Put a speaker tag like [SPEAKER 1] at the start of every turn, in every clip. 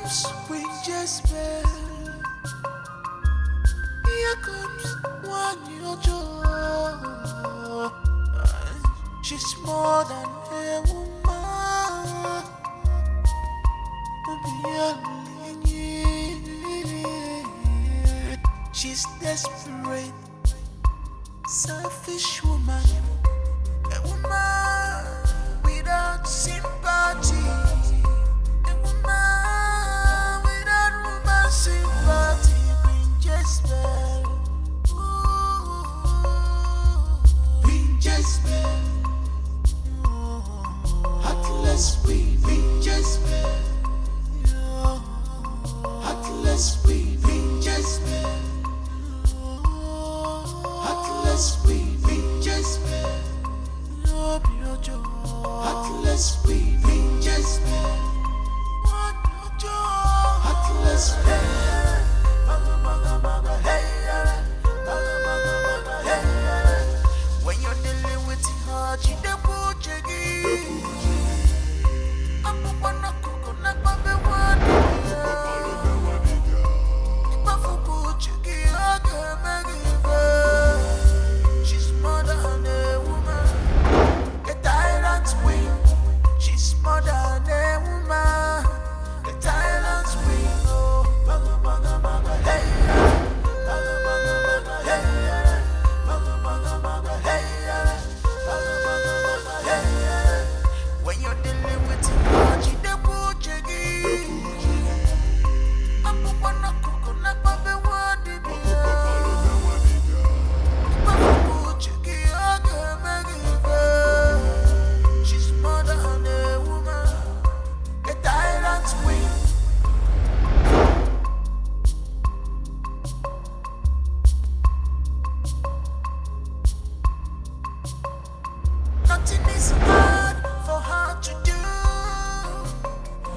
[SPEAKER 1] comes Queen Jezebel. Here comes one Yojo. She's more than a woman. She's desperate, selfish woman. A woman without sympathy. A woman without woman sympathy. Queen Jezebel. Ooh, Queen Jezebel. Heartless Queen Jezebel. Heartless Queen Jezebel. Heartless Queen Jezebel. Heartless Queen Jezebel. Heartless when you're dealing with the heart, you don't put your I'm a wanna cook on that baby one. If I forgot you, I can make it. She's more than a woman. A tyrant queen. She's more than a woman. A tyrant queen. Oh, maga maga maga hey, maga maga maga hey, maga maga maga hey, maga maga maga hey. When you're dealing with the heart, you don't put your I'm a wanna cook on that baby one. She's more than a woman, a tyrant queen. Nothing is hard for her to do.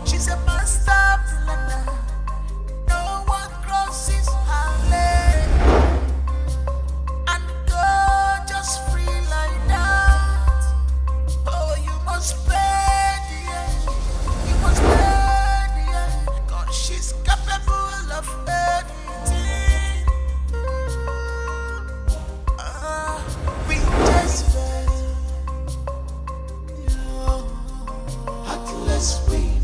[SPEAKER 1] She's a master planner. No one crosses her lane. And go just free like that. Oh, you must pay the end. You must pay the end. 'Cause she's capable of anything. We just Heartless Queen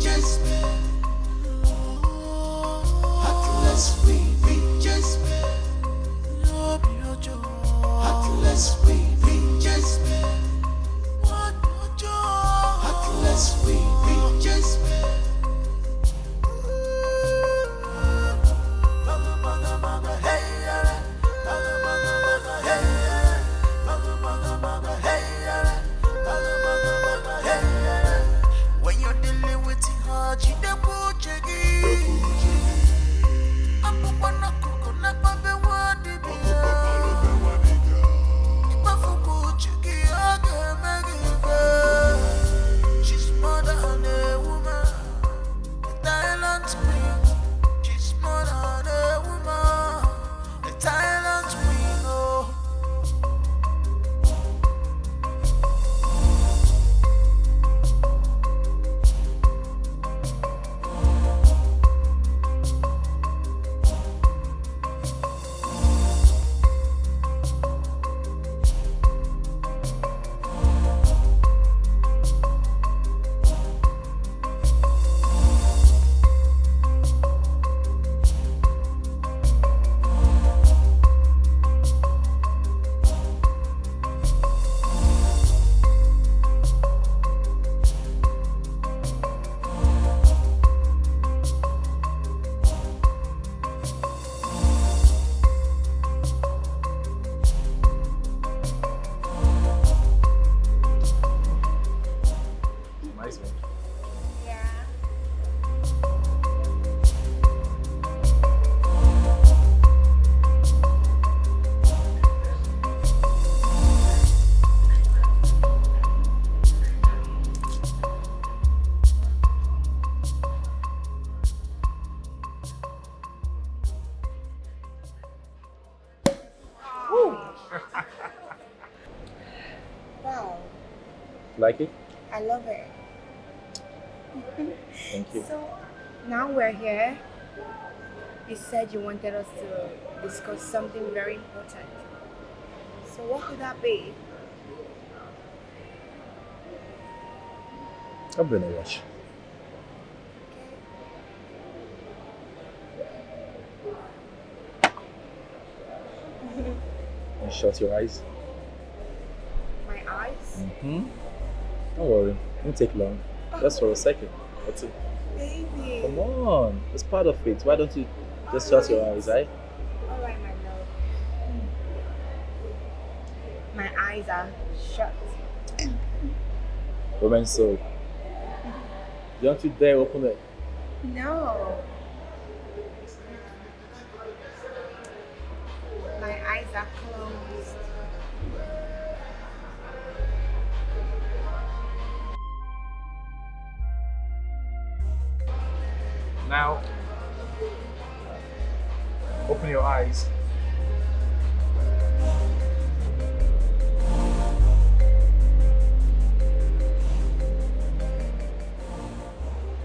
[SPEAKER 1] Jezebel. Heartless Queen Jezebel. Heartless Queen Jezebel. Heartless Queen Jezebel. Maga maga maga hey, maga maga maga hey, maga maga maga hey, maga maga maga hey. When you're dealing with the heart, you don't put your I'm a wanna cook on that baby one. If I forgot you, I can make it. She's more than a woman, a Thailand queen. She's more than a woman, a Thailand queen. Oh.
[SPEAKER 2] Nice one.
[SPEAKER 3] Yeah. Wow,
[SPEAKER 2] Like it?
[SPEAKER 3] I love it.
[SPEAKER 2] Thank you.
[SPEAKER 3] So, Now we're here. You said you wanted us to discuss something very important. So what could that be?
[SPEAKER 2] I'm gonna watch. And shut your eyes.
[SPEAKER 3] My eyes?
[SPEAKER 2] Mm-hmm. Don't worry. It won't take long. Just for a second. That's it.
[SPEAKER 3] Baby.
[SPEAKER 2] Come on. It's part of it. Why don't you just shut your eyes, eh?
[SPEAKER 3] Alright, my love. My eyes are shut.
[SPEAKER 2] Romance soul. Don't you dare open it.
[SPEAKER 3] No. My eyes are closed.
[SPEAKER 2] Now, open your eyes.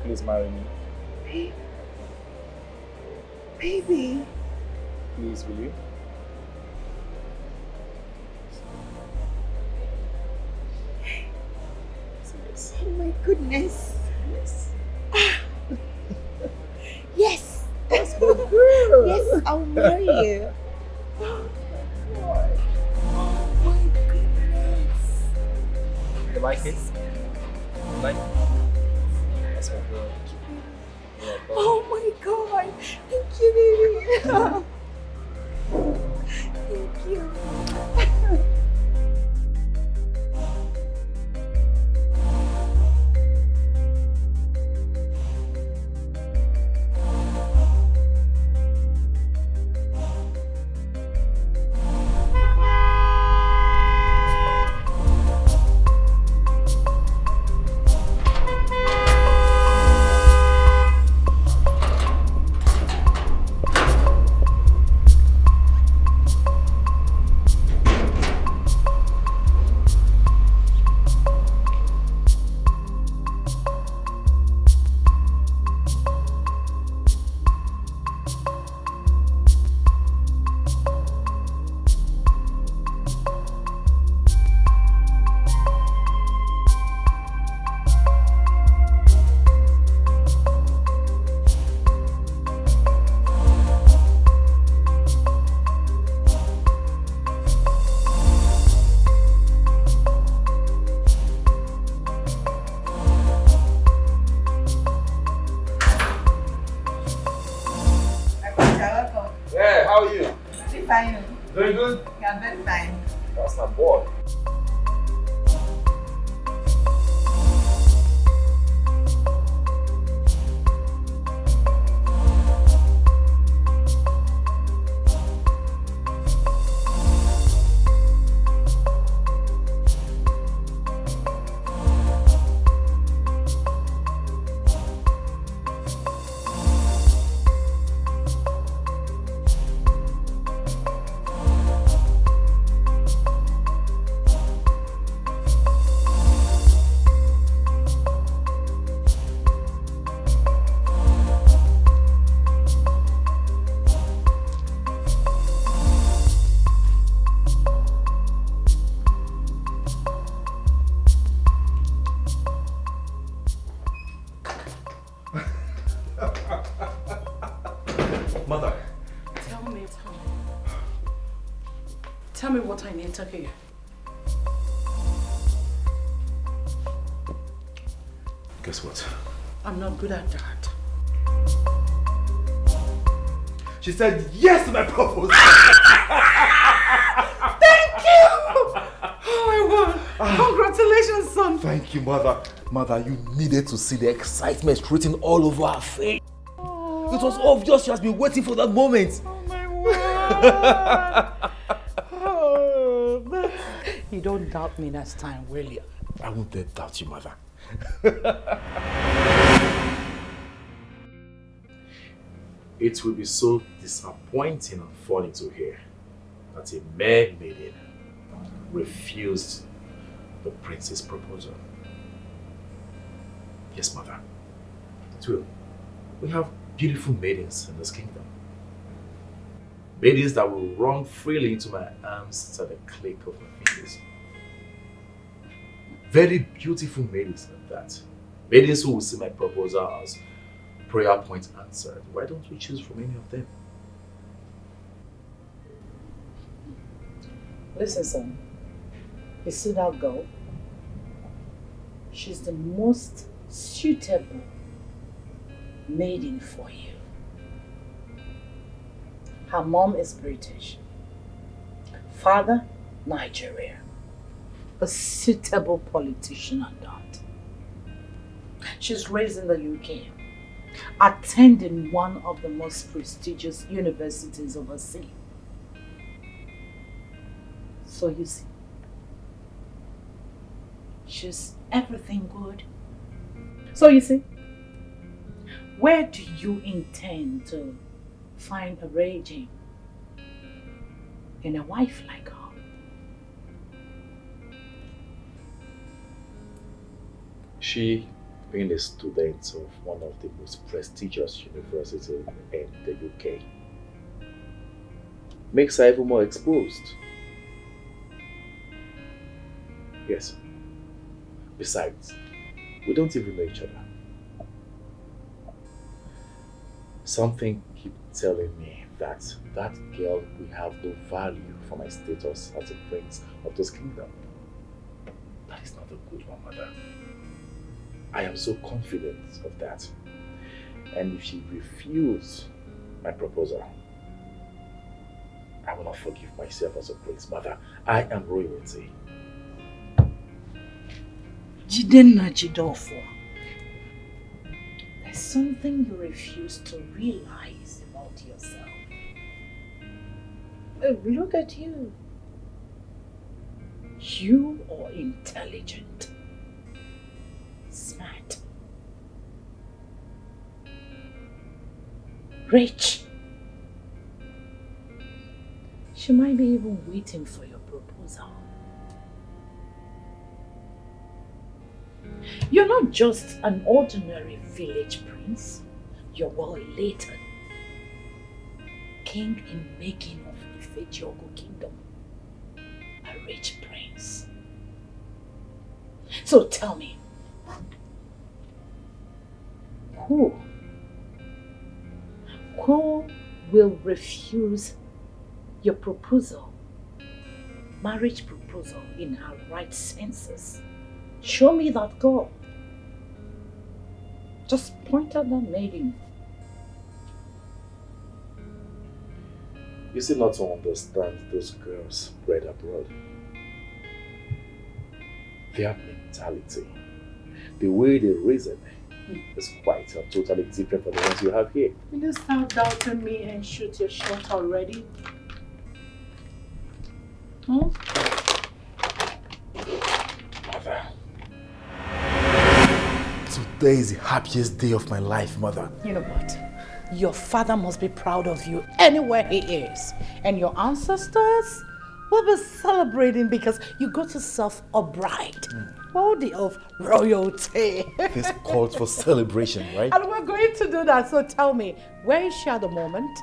[SPEAKER 2] Please marry me.
[SPEAKER 3] Baby.
[SPEAKER 2] Please, will you? Say yes.
[SPEAKER 3] Oh my goodness.
[SPEAKER 2] Yes.
[SPEAKER 3] Yes.
[SPEAKER 2] That's my girl.
[SPEAKER 3] Yes, I'll marry you. Oh my goodness.
[SPEAKER 2] You like it? You like it? That's my girl.
[SPEAKER 3] Oh my god. Thank you, baby. Thank you.
[SPEAKER 2] Yeah, how are you?
[SPEAKER 4] Very fine.
[SPEAKER 2] Very good?
[SPEAKER 4] Yeah, very fine.
[SPEAKER 2] That's my boy. Mother.
[SPEAKER 5] Tell me what I need to hear.
[SPEAKER 2] Guess what?
[SPEAKER 5] I'm not good at that.
[SPEAKER 2] She said yes to my proposal.
[SPEAKER 5] Thank you! Oh, I won. Congratulations, son.
[SPEAKER 2] Thank you, Mother. Mother, you needed to see the excitement written all over her face.
[SPEAKER 5] Oh.
[SPEAKER 2] It was obvious she has been waiting for that moment.
[SPEAKER 5] Oh, my word. Oh, you don't doubt me next time, will you?
[SPEAKER 2] I won't dare doubt you, Mother. It will be so disappointing and funny to hear that a mere maiden refused the prince's proposal. Yes, Mother. It will. We have beautiful maidens in this kingdom. Maidens that will run freely into my arms at the click of my fingers. Very beautiful maidens like that. Maidens who will see my proposal as prayer point answered. Why don't we choose from any of them?
[SPEAKER 5] Listen, son. You see that girl? She's the most suitable maiden for you. Her mom is British. Father, Nigeria. A suitable politician at that. She's raised in the UK, attending one of the most prestigious universities overseas. So you see, she's everything good. So you see, where do you intend to find a raging in a wife like her?
[SPEAKER 2] She, being a student of one of the most prestigious universities in the UK, makes her even more exposed. Yes. Besides, we don't even know each other. Something keeps telling me that that girl will have no value for my status as a prince of this kingdom. That is not a good one, mother. I am so confident of that. And if she refuses my proposal, I will not forgive myself as a prince, mother. I am royalty.
[SPEAKER 5] Jidenna Jidofo, there's something you refuse to realize about yourself. Oh, look at you. You are intelligent, smart, rich. She might be even waiting for your proposal. You're not just an ordinary village prince. You're well related. King in making of Ifejogo kingdom. A rich prince. So tell me, who will refuse your proposal, marriage proposal, in her right senses? Show me that girl. Just point at that maiden.
[SPEAKER 2] You seem not to understand those girls bred abroad. Their mentality, the way they reason, is quite totally different from the ones you have here.
[SPEAKER 5] Will you stop doubting me and shoot your shot already? Hmm?
[SPEAKER 2] Mother.
[SPEAKER 4] Today is the happiest day of my life, Mother.
[SPEAKER 5] You know what? Your father must be proud of you anywhere he is. And your ancestors will be celebrating because you got yourself a bride. Worthy of royalty.
[SPEAKER 4] This calls for celebration, right?
[SPEAKER 5] And we're going to do that. So tell me, where is she at the moment?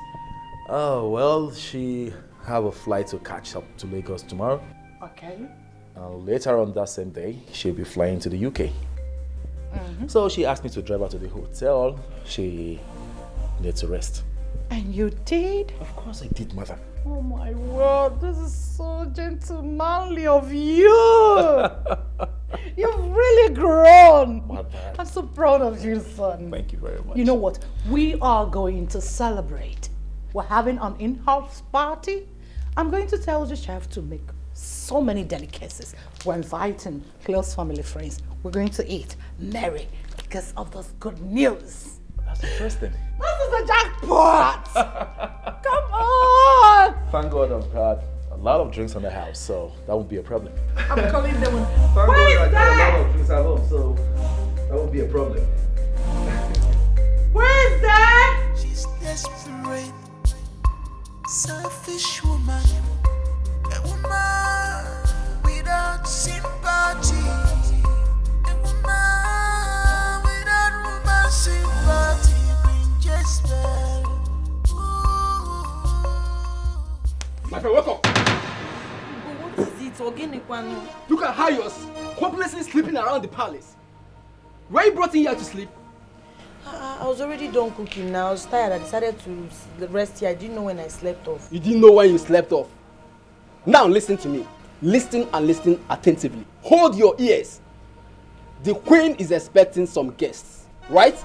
[SPEAKER 4] Oh, well, she have a flight to catch up to Lagos tomorrow.
[SPEAKER 5] Okay.
[SPEAKER 4] Later on that same day, she'll be flying to the UK. So she asked me to drive her to the hotel. She needed to rest.
[SPEAKER 5] And you did?
[SPEAKER 4] Of course I did, Mother.
[SPEAKER 5] Oh my word, this is so gentlemanly of you. You've really grown.
[SPEAKER 4] Mother.
[SPEAKER 5] I'm so proud of you, son.
[SPEAKER 4] Thank you very much.
[SPEAKER 5] You know what? We are going to celebrate. We're having an in-house party. I'm going to tell the chef to make so many delicacies. We're inviting close family friends. We're going to eat merry because of this good news.
[SPEAKER 4] That's interesting.
[SPEAKER 5] This is a jackpot! Come on!
[SPEAKER 4] Thank God I've got a lot of drinks in the house, so that won't be a problem.
[SPEAKER 5] I'm calling them.
[SPEAKER 4] Thank God
[SPEAKER 5] Where
[SPEAKER 4] I
[SPEAKER 5] is
[SPEAKER 4] got a
[SPEAKER 5] that?
[SPEAKER 4] lot of drinks at home, so that won't be a problem.
[SPEAKER 5] Where is that?
[SPEAKER 1] She's desperate, selfish woman, a woman without sympathy, a woman without woman sympathy. Bring
[SPEAKER 6] My friend, welcome.
[SPEAKER 7] What is it? Ogenikwano?
[SPEAKER 6] Look at how you're hopelessly sleeping around the palace. Were you brought in here to sleep?
[SPEAKER 7] I was already done cooking now. I was tired. I decided to rest here. I didn't know when I slept off.
[SPEAKER 6] You didn't know when you slept off. Now listen to me. Listen and listen attentively. Hold your ears. The queen is expecting some guests, right?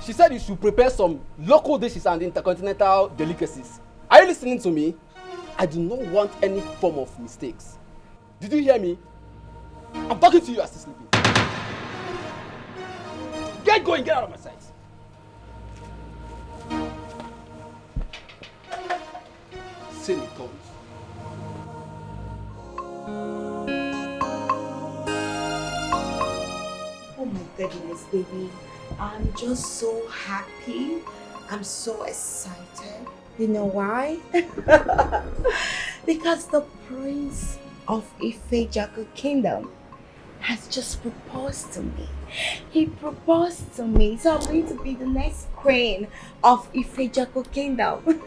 [SPEAKER 6] She said you should prepare some local dishes and intercontinental delicacies. Are you listening to me? I do not want any form of mistakes. Did you hear me? I'm talking to you as you're sleeping. Get going, get out of my sight. Silly tones.
[SPEAKER 8] Oh my goodness, baby. I'm just so happy. I'm so excited. You know why? Because the Prince of Ife Kingdom has just proposed to me. He proposed to me, so I'm going to be the next queen of Ife Kingdom.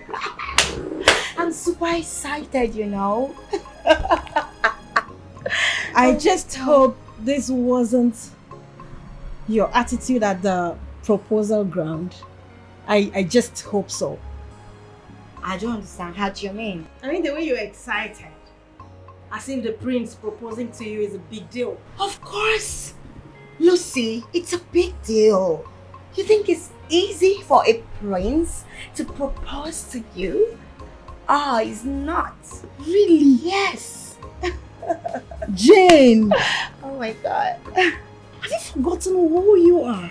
[SPEAKER 8] I'm super excited, you know.
[SPEAKER 9] I just hope this wasn't your attitude at the proposal ground. I just hope so.
[SPEAKER 8] I don't understand. How do you mean?
[SPEAKER 9] I mean the way you're excited. As if the prince proposing to you is a big deal.
[SPEAKER 8] Of course. Lucy, it's a big deal. You think it's easy for a prince to propose to you? Ah, it's not.
[SPEAKER 9] Really?
[SPEAKER 8] Yes.
[SPEAKER 9] Jane!
[SPEAKER 8] Oh my God.
[SPEAKER 9] Have you forgotten who you are?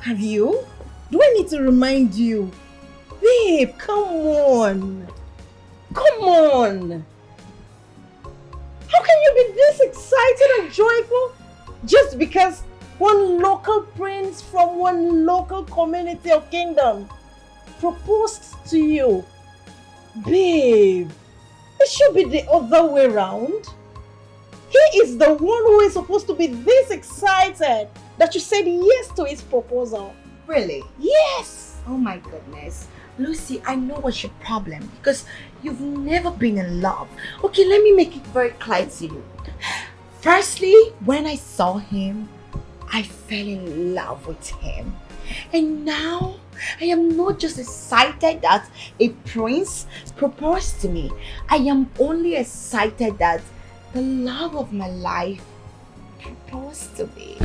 [SPEAKER 9] Have you? Do I need to remind you? Babe, come on. Come on. How can you be this excited and joyful just because one local prince from one local community or kingdom proposed to you? Babe, it should be the other way around. He is the one who is supposed to be this excited that you said yes to his proposal.
[SPEAKER 8] Really?
[SPEAKER 9] Yes!
[SPEAKER 8] Oh my goodness. Lucy, I know what's your problem because you've never been in love. Okay, let me make it very clear to you. Firstly, when I saw him, I fell in love with him. And now, I am not just excited that a prince proposed to me. I am only excited that the love of my life proposed to me.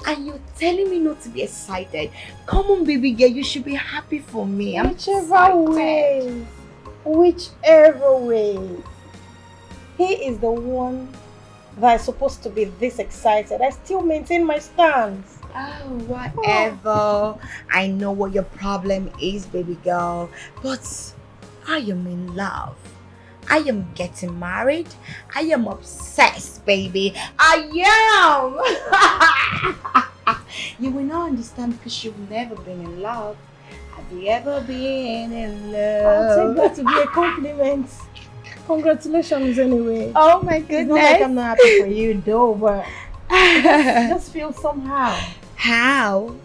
[SPEAKER 8] And you're telling me not to be excited. Come on, baby girl, you should be happy for me. I'm
[SPEAKER 9] Whichever way. He is the one that is supposed to be this excited. I still maintain my stance.
[SPEAKER 8] Oh, whatever. I know what your problem is, baby girl. But I am in love. I am getting married. I am obsessed, baby. I am. You will not understand because you've never been in love. Have you ever been in love?
[SPEAKER 9] I'll take that to be a compliment. Congratulations anyway.
[SPEAKER 8] Oh my
[SPEAKER 9] It's
[SPEAKER 8] goodness.
[SPEAKER 9] not like I'm not happy for you though, but I just feel somehow.
[SPEAKER 8] How?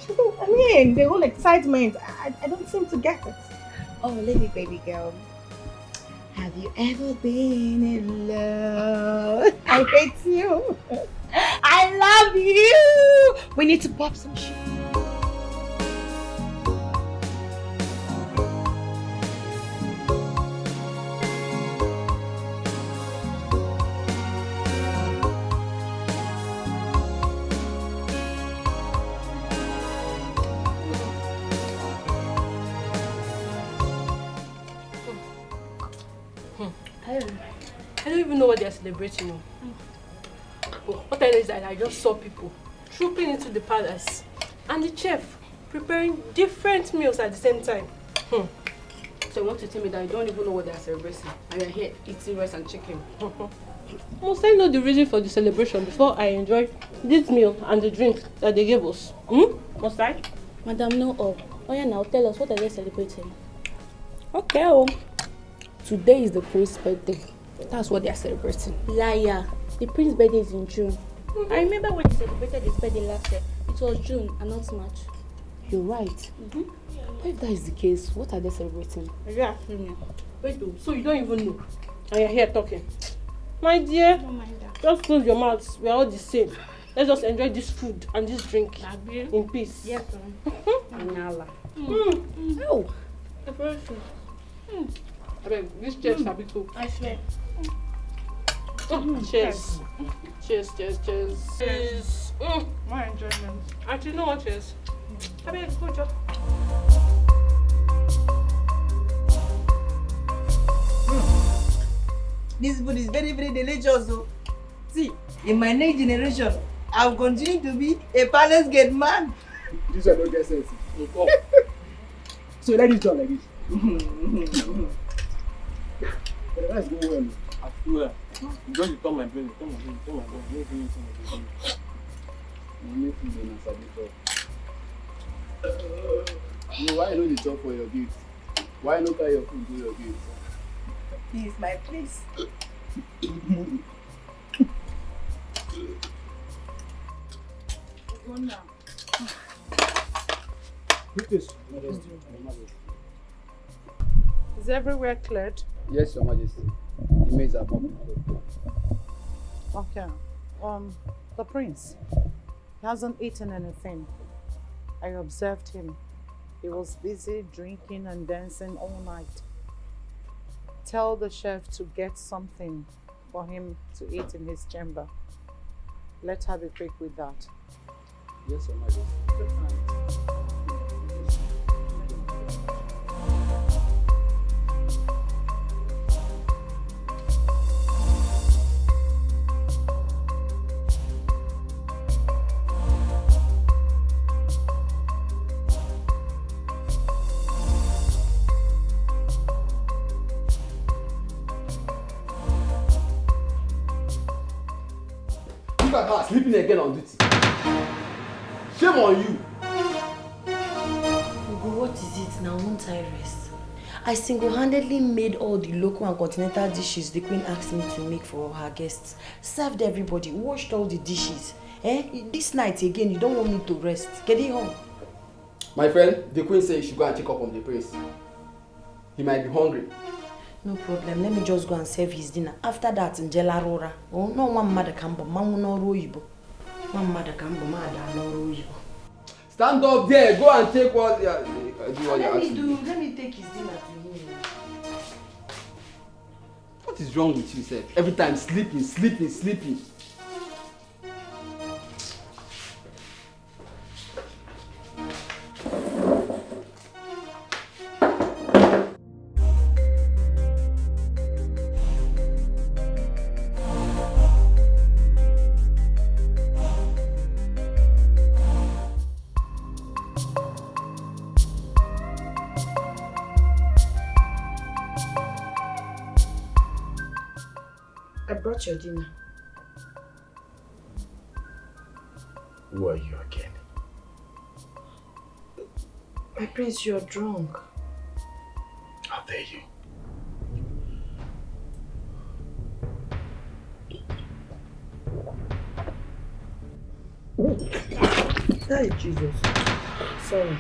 [SPEAKER 9] I mean, the whole excitement, I don't seem to get it.
[SPEAKER 8] Oh, lady, baby girl. Have you ever been in love?
[SPEAKER 9] I hate you.
[SPEAKER 8] I love you. We need to pop some shit.
[SPEAKER 10] I don't even know what they're celebrating on. But what I know is that I just saw people trooping into the palace and the chef preparing different meals at the same time.
[SPEAKER 11] So you want to tell me that you don't even know what they're celebrating and you're here eating rice and chicken?
[SPEAKER 10] Must I know the reason for the celebration before I enjoy this meal and the drink that they gave us? Must I?
[SPEAKER 12] Madam, no. Oh yeah, now tell us, what are they celebrating?
[SPEAKER 11] Okay, oh. Today is the prince's birthday. That's what they're celebrating.
[SPEAKER 12] Liar. The prince's birthday is in June. I remember when he celebrated his birthday last year. It was June and not March.
[SPEAKER 11] You're right. But if that is the case, what are they celebrating?
[SPEAKER 10] Yeah, wait, so you don't even know. And you're here talking. My dear, just close your mouth. We are all the same. Let's just enjoy this food and this drink in peace. Yes,
[SPEAKER 11] Oh.
[SPEAKER 10] This cheers shall be too. I swear. Cheers. Cheers. Cheers. More enjoyment. Actually, no one cheers. I mean, good job.
[SPEAKER 9] This food is very, very delicious. So, see, in my next generation, I'll continue to be a palace gate man.
[SPEAKER 6] This one don't get sense. So let it talk like this. But that's going well.
[SPEAKER 10] I swear. Just you turn my brain.
[SPEAKER 6] No, why you don't talk for your gift? Why not carry your food to your gift?
[SPEAKER 9] He is my place. Go now.
[SPEAKER 5] Is everywhere cleared?
[SPEAKER 6] Yes, Your Majesty. The maids are pumping.
[SPEAKER 5] Okay. The prince. He hasn't eaten anything. I observed him. He was busy drinking and dancing all night. Tell the chef to get something for him to eat in his chamber. Let her be quick with that.
[SPEAKER 6] Yes, Your Majesty.
[SPEAKER 5] Good night.
[SPEAKER 6] Look at her sleeping again on duty. Shame on you.
[SPEAKER 7] Ugo, what is it now? Won't I rest? I single-handedly made all the local and continental dishes the queen asked me to make for her guests. Served everybody, washed all the dishes. This night again, you don't want me to rest. Get it home.
[SPEAKER 6] My friend, the queen said you should go and check up on the prince. He might be hungry.
[SPEAKER 7] No problem. Let me just go and serve his dinner. After that, Njela Rora. Oh, no one mother can but man no roibo. One mother can but mother no roibo.
[SPEAKER 6] Stand up there. Go and take what you are asking.
[SPEAKER 7] Let me take his dinner to him.
[SPEAKER 6] What is wrong with you, sir? Every time sleeping.
[SPEAKER 7] I brought your dinner.
[SPEAKER 2] Who are you again?
[SPEAKER 7] My prince, you're drunk.
[SPEAKER 2] How dare you?
[SPEAKER 7] That is Jesus. Sorry.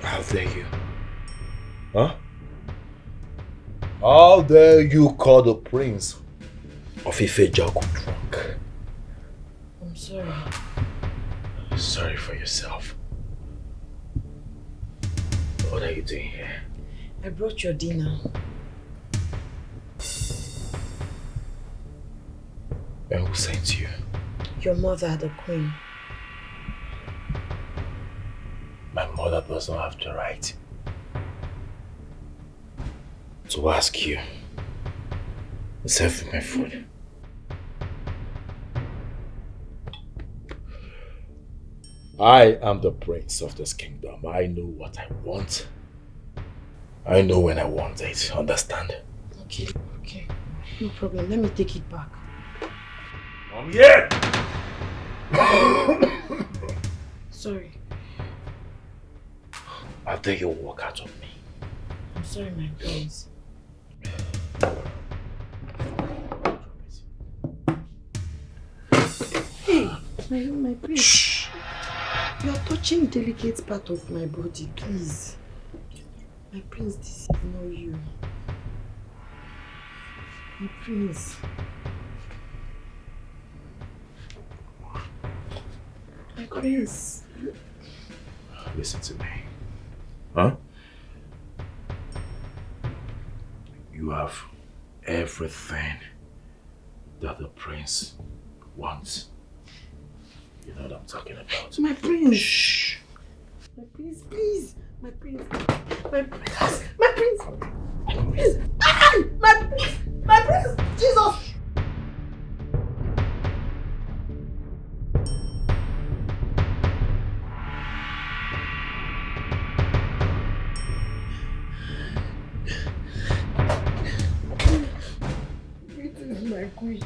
[SPEAKER 2] How dare you? Huh? How dare you call the prince of Ife Jago drunk?
[SPEAKER 7] I'm sorry.
[SPEAKER 2] Sorry for yourself. What are you doing here?
[SPEAKER 7] I brought your dinner.
[SPEAKER 2] And who sent you?
[SPEAKER 7] Your mother, the queen.
[SPEAKER 2] My mother does not have the right to ask you to serve my food. I am the prince of this kingdom. I know what I want. I know when I want it. Understand?
[SPEAKER 7] Okay. No problem. Let me take it back.
[SPEAKER 2] Come here!
[SPEAKER 7] Sorry.
[SPEAKER 2] How dare you walk out of me?
[SPEAKER 7] I'm sorry, my prince. Hey, my prince.
[SPEAKER 2] Shh!
[SPEAKER 8] You're touching delicate part of my body, please. My prince, this is not you. My prince. My prince.
[SPEAKER 2] Listen to me. Huh? You have everything that the prince wants. You know what I'm talking about.
[SPEAKER 8] My prince. Shh. My prince, please. My prince. My prince. My prince. My prince. Ah! My prince. My prince. Jesus. My queen.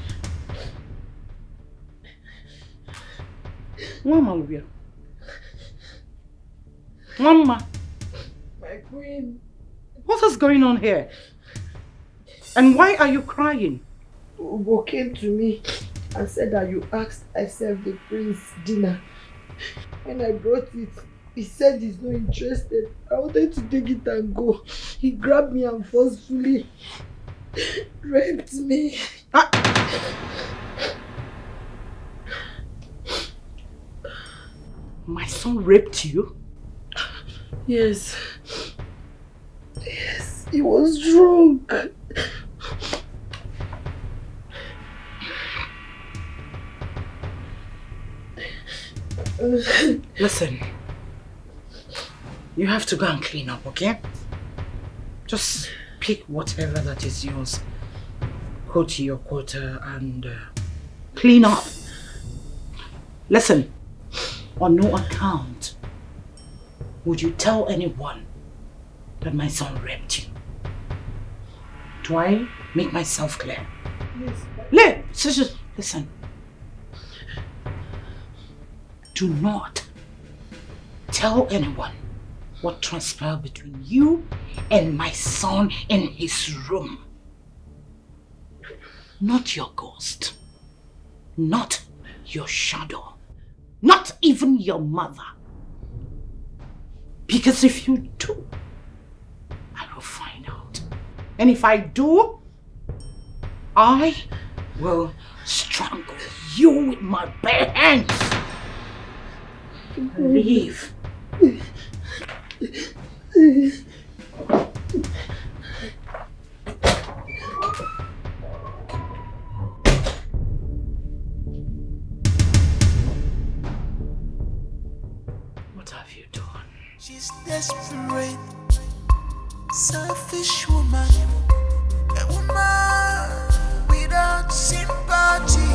[SPEAKER 5] Mama, Olivia. Mama.
[SPEAKER 8] My queen.
[SPEAKER 5] What is going on here? And why are you crying?
[SPEAKER 8] Ugo came to me and said that you asked I served the prince dinner. When I brought it, he said he's not interested. I wanted to take it and go. He grabbed me and forcefully raped me.
[SPEAKER 5] My son raped you?
[SPEAKER 8] Yes. Yes, he was drunk.
[SPEAKER 5] Listen, you have to go and clean up, okay? Just pick whatever that is yours, go to your quarter and clean up. Listen, on no account would you tell anyone that my son raped you. Do I make myself clear? Yes. Listen. Do not tell anyone what transpired between you and my son in his room. Not your ghost. Not your shadow. Not even your mother. Because if you do, I will find out. And if I do, I will strangle you with my bare hands. Leave. What have you done?
[SPEAKER 1] She's desperate, selfish woman, a woman without sympathy,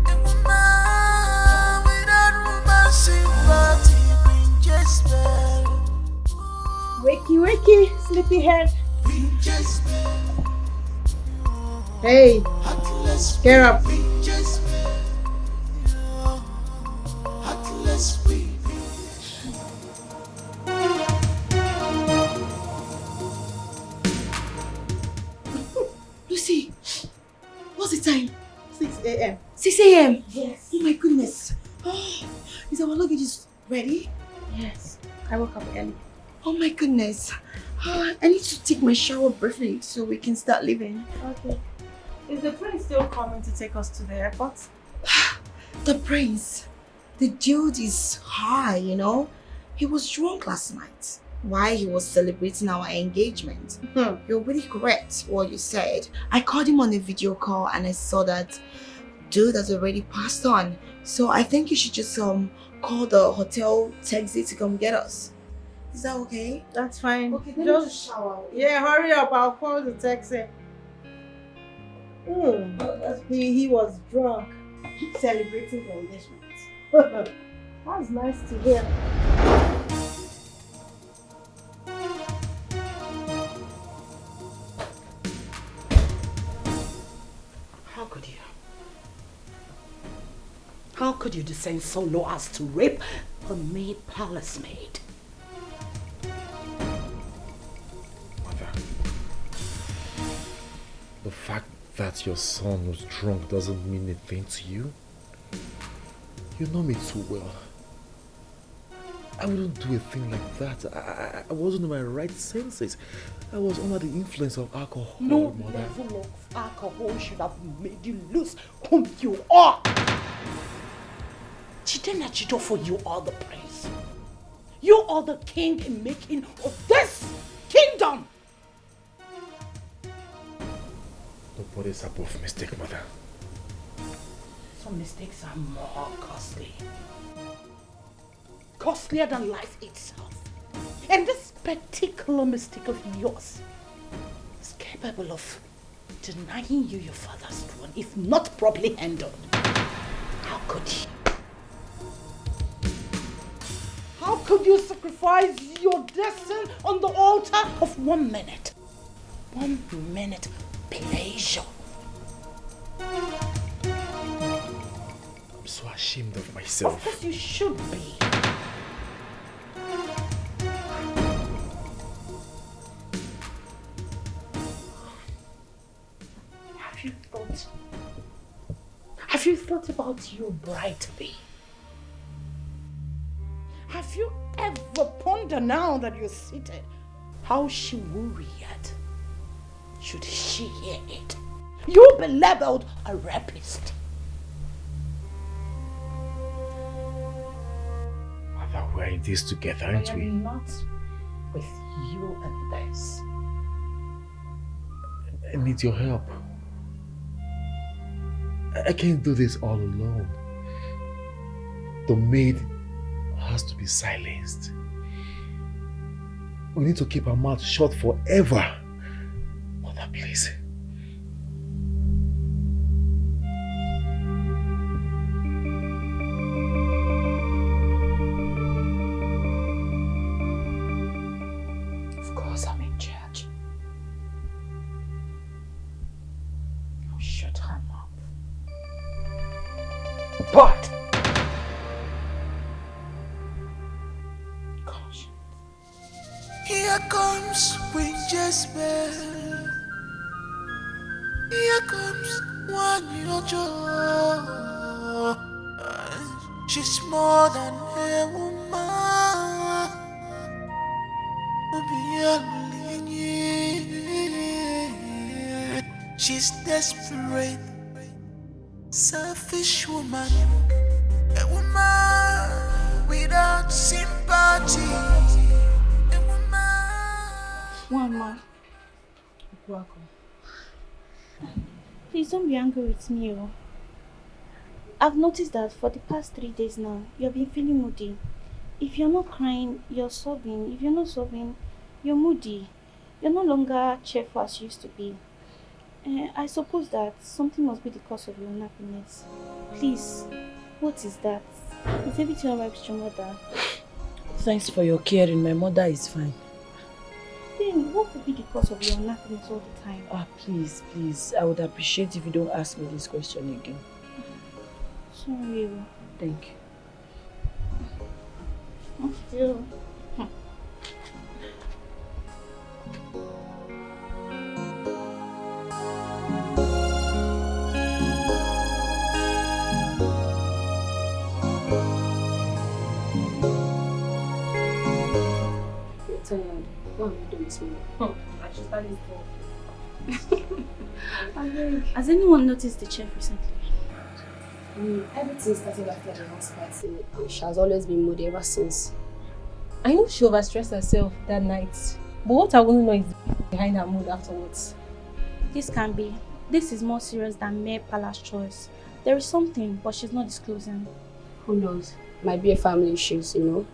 [SPEAKER 1] a woman without woman sympathy. Bring Jezebel,
[SPEAKER 9] wakey, sleepyhead.
[SPEAKER 1] bring Jezebel,
[SPEAKER 9] Hey,
[SPEAKER 1] heartless,
[SPEAKER 9] get up.
[SPEAKER 1] bring Jezebel, heartless we.
[SPEAKER 8] Lucy, what's the time?
[SPEAKER 9] 6 a.m.
[SPEAKER 8] 6 a.m.
[SPEAKER 9] Yes.
[SPEAKER 8] Oh my goodness. Oh, is our luggage ready?
[SPEAKER 9] Yes. I woke up early.
[SPEAKER 8] Oh my goodness. I need to take my shower briefly so we can start leaving.
[SPEAKER 9] Okay. Is the prince still coming to take us to the airport?
[SPEAKER 8] The prince, the dude is high, you know. He was drunk last night while he was celebrating our engagement. You're really correct what you said. I called him on a video call and I saw that dude has already passed on. So I think you should just call the hotel taxi to come get us. Is that okay?
[SPEAKER 9] That's fine.
[SPEAKER 8] Okay, then
[SPEAKER 9] Just
[SPEAKER 8] shower.
[SPEAKER 9] yeah, hurry up. I'll call the taxi. He was drunk, celebrating the engagement. That's nice to hear.
[SPEAKER 5] How could you? How could you descend so low as to rape a maid palace maid?
[SPEAKER 2] Mother, the fact that your son was drunk doesn't mean a thing to you. You know me too well. I wouldn't do a thing like that. I wasn't in my right senses. I was under the influence of alcohol,
[SPEAKER 5] No
[SPEAKER 2] Mother.
[SPEAKER 5] level of alcohol should have made you lose whom you are. Chidena Chidofo, you are the prince. You are the king in making of this kingdom.
[SPEAKER 2] Nobody is above mistake, Mother.
[SPEAKER 5] Some mistakes are more costly. Costlier than life itself. And this particular mistake of yours is capable of denying you your father's throne if not properly handled. How could you? How could you sacrifice your destiny on the altar of 1 minute? 1 minute pleasure.
[SPEAKER 2] I'm so ashamed of myself.
[SPEAKER 5] Of course you should be. Have you thought about your bride-to-be? Have you ever pondered now that you're seated how she will react should she hear it? You'll be labeled a rapist.
[SPEAKER 2] Mother, we're in this together, aren't
[SPEAKER 5] I
[SPEAKER 2] we?
[SPEAKER 5] am not with you in this.
[SPEAKER 2] I need your help. I can't do this all alone. The maid has to be silenced. We need to keep our mouth shut forever. Mother, please.
[SPEAKER 5] Of course I'm in charge. I'll shut her mouth. But
[SPEAKER 1] here comes Queen Jezebel. Here comes one Yojo. She's more than a woman. She's desperate, selfish woman. A woman without sympathy.
[SPEAKER 12] Mama. Please don't be angry with me. I've noticed that for the past 3 days now, you've been feeling moody. If you're not crying, you're sobbing. If you're not sobbing, you're moody. You're no longer cheerful as you used to be. I suppose that something must be the cause of your unhappiness. Please, what is that? Is everything alright with your mother?
[SPEAKER 7] Thanks for your caring. My mother is fine.
[SPEAKER 12] Then what could be the cause of your unhappiness all the time?
[SPEAKER 7] Please. I would appreciate if you don't ask me this question again.
[SPEAKER 12] Sorry.
[SPEAKER 7] Thank you.
[SPEAKER 12] Thank you.
[SPEAKER 11] What am I doing this morning? I should start this.
[SPEAKER 12] Has anyone noticed the chef recently?
[SPEAKER 11] Everything started after the house party. She has always been moody ever since. I know she overstressed herself that night, but what I want to know is behind her mood afterwards.
[SPEAKER 12] This can be. This is more serious than mere palace choice. There is something, but she's not disclosing.
[SPEAKER 11] Who knows? Might be a family issues, you know?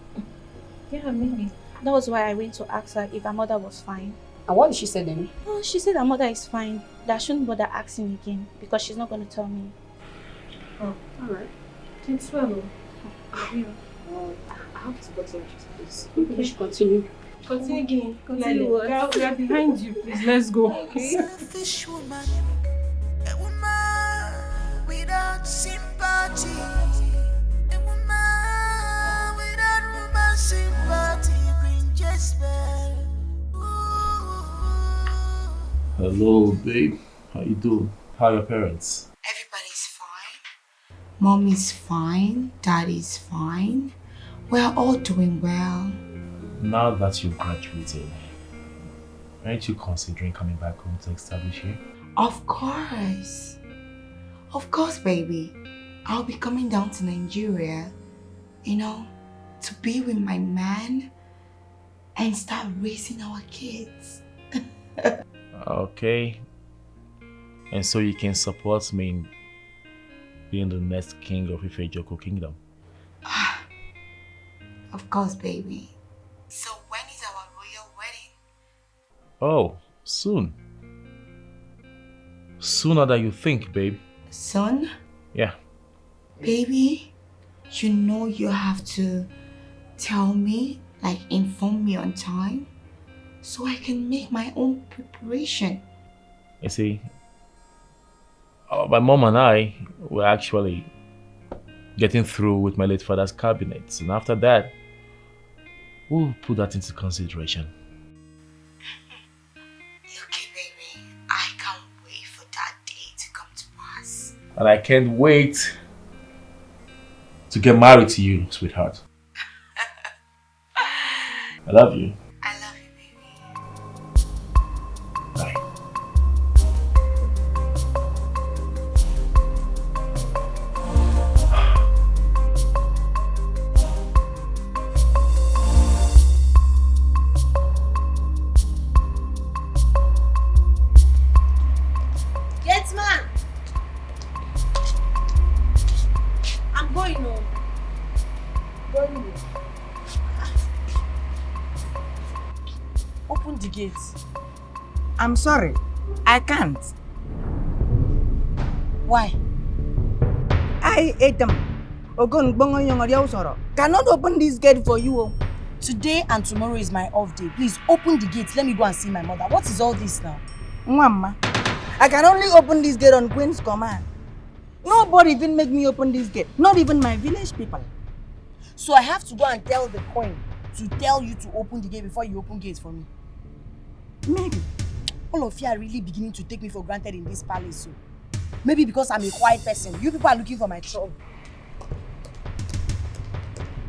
[SPEAKER 12] Yeah, maybe. That was why I went to ask her if her mother was fine.
[SPEAKER 11] And what did she say then?
[SPEAKER 12] Oh, she said her mother is fine. That I shouldn't bother asking again because she's not going to tell me.
[SPEAKER 11] Oh, alright. It's well. I have to go to the please. Okay. We should continue.
[SPEAKER 10] Continue. We are behind you. Please, let's go. Okay?
[SPEAKER 1] Selfish woman. A woman without sympathy. A woman without woman sympathy.
[SPEAKER 2] Hello, babe. How you doing? How are your parents?
[SPEAKER 8] Everybody's fine. Mommy's fine. Daddy's fine. We're all doing well.
[SPEAKER 4] Now that you've graduated, aren't you considering coming back home to establish here?
[SPEAKER 8] Of course. Of course, baby. I'll be coming down to Nigeria, to be with my man and start raising our kids.
[SPEAKER 4] Okay. And so you can support me in being the next king of Ife Joko Kingdom?
[SPEAKER 8] Of course, baby. So when is our royal wedding?
[SPEAKER 4] Oh, soon. Sooner than you think, babe.
[SPEAKER 8] Soon?
[SPEAKER 4] Yeah.
[SPEAKER 8] Baby, you have to tell me, inform me on time, so I can make my own preparation.
[SPEAKER 4] You see, my mom and I were actually getting through with my late father's cabinets, and after that, we'll put that into consideration.
[SPEAKER 8] Okay, baby, I can't wait for that day to come to pass.
[SPEAKER 4] And I can't wait to get married to you, sweetheart. I love you.
[SPEAKER 8] I love you, baby.
[SPEAKER 4] Bye.
[SPEAKER 7] Yes, man. I'm going home. Going home. Open the gate.
[SPEAKER 9] I'm sorry. I can't.
[SPEAKER 7] Why?
[SPEAKER 9] I ate them. Cannot open this gate for you.
[SPEAKER 7] Today and tomorrow is my off day. Please open the gate. Let me go and see my mother. What is all this now?
[SPEAKER 9] Mama, I can only open this gate on Queen's command. Nobody even make me open this gate. Not even my village people.
[SPEAKER 7] So I have to go and tell the queen to tell you to open the gate before you open gates for me.
[SPEAKER 9] Maybe.
[SPEAKER 7] All of you are really beginning to take me for granted in this palace. So maybe because I'm a quiet person. You people are looking for my trouble.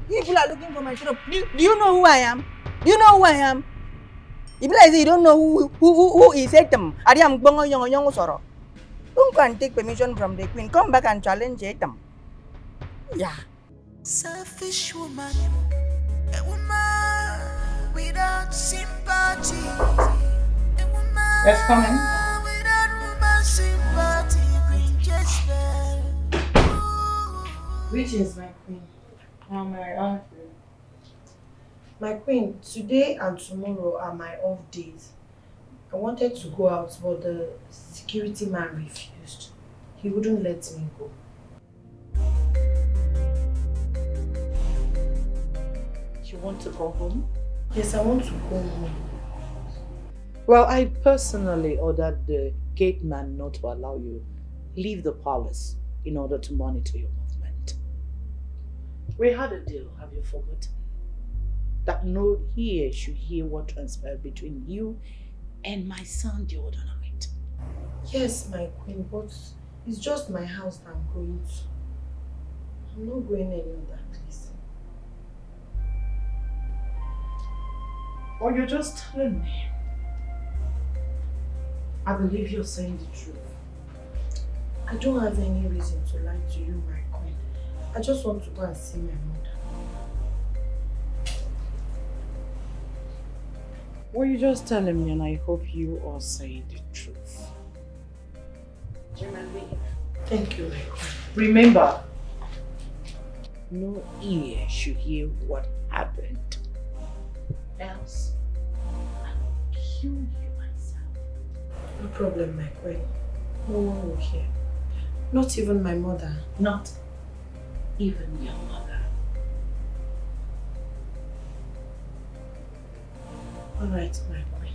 [SPEAKER 9] You people are looking for my trouble. Do you know who I am? Do you know who I am? If like you don't know who is Etam, Ariam Bongo Young Soro. Don't go and take permission from the queen. Come back and challenge Etam. Yeah.
[SPEAKER 1] Selfish woman, a woman without sympathy. A woman
[SPEAKER 5] Yes, come in.
[SPEAKER 1] without woman sympathy. Queen Jezebel.
[SPEAKER 13] Greetings, my queen. My aunt. My queen, today and tomorrow are my off days. I wanted to go out, but the security man refused. He wouldn't let me go.
[SPEAKER 5] You want to go home?
[SPEAKER 13] Yes, I want to go home.
[SPEAKER 5] Well, I personally ordered the gate man not to allow you leave the palace in order to monitor your movement. We had a deal, have you forgotten? That no ear should hear what transpired between you and my son the other night.
[SPEAKER 13] Yes, my queen, but it's just my house that I'm going to. I'm not going any other place.
[SPEAKER 5] Or you're just telling me. I believe you're saying the truth.
[SPEAKER 13] I don't have any reason to lie to you, my queen. I just want to go and see my mother.
[SPEAKER 5] Well, you're just telling me, and I hope you are saying the truth.
[SPEAKER 13] Thank you, my queen.
[SPEAKER 5] Remember, no ear should hear what happened. Else, I will kill you myself.
[SPEAKER 13] No problem, my queen. No one will hear. Not even my mother.
[SPEAKER 5] Not even your mother.
[SPEAKER 13] All right, my queen.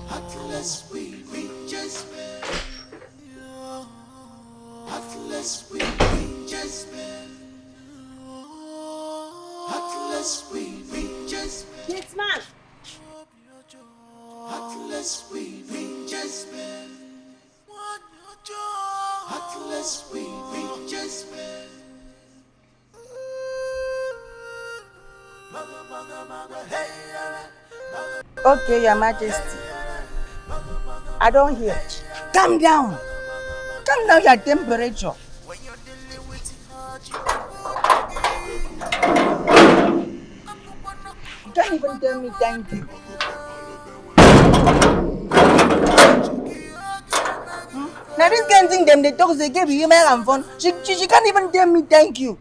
[SPEAKER 1] Heartless we Jezebel. Heartless we Jezebel. Heartless we Jezebel.
[SPEAKER 7] Yes, man.
[SPEAKER 1] Heartless we Jezebel. Heartless we Jezebel.
[SPEAKER 8] Okay, Your Majesty. I don't hear. Calm down. Calm down your temperature. You can't even tell me thank you. Now this kind of thing them they talk they give you and fun. She can't even tell me thank you.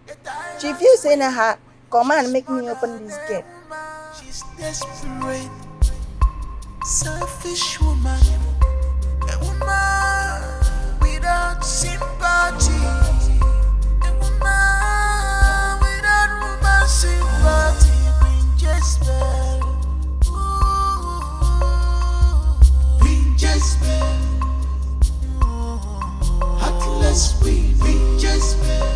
[SPEAKER 8] She feels saying her come and make me open this gate.
[SPEAKER 1] She's desperate, selfish woman, a woman without sympathy, a woman without woman sympathy, Queen Jezebel, Queen Jezebel, heartless Queen Jezebel,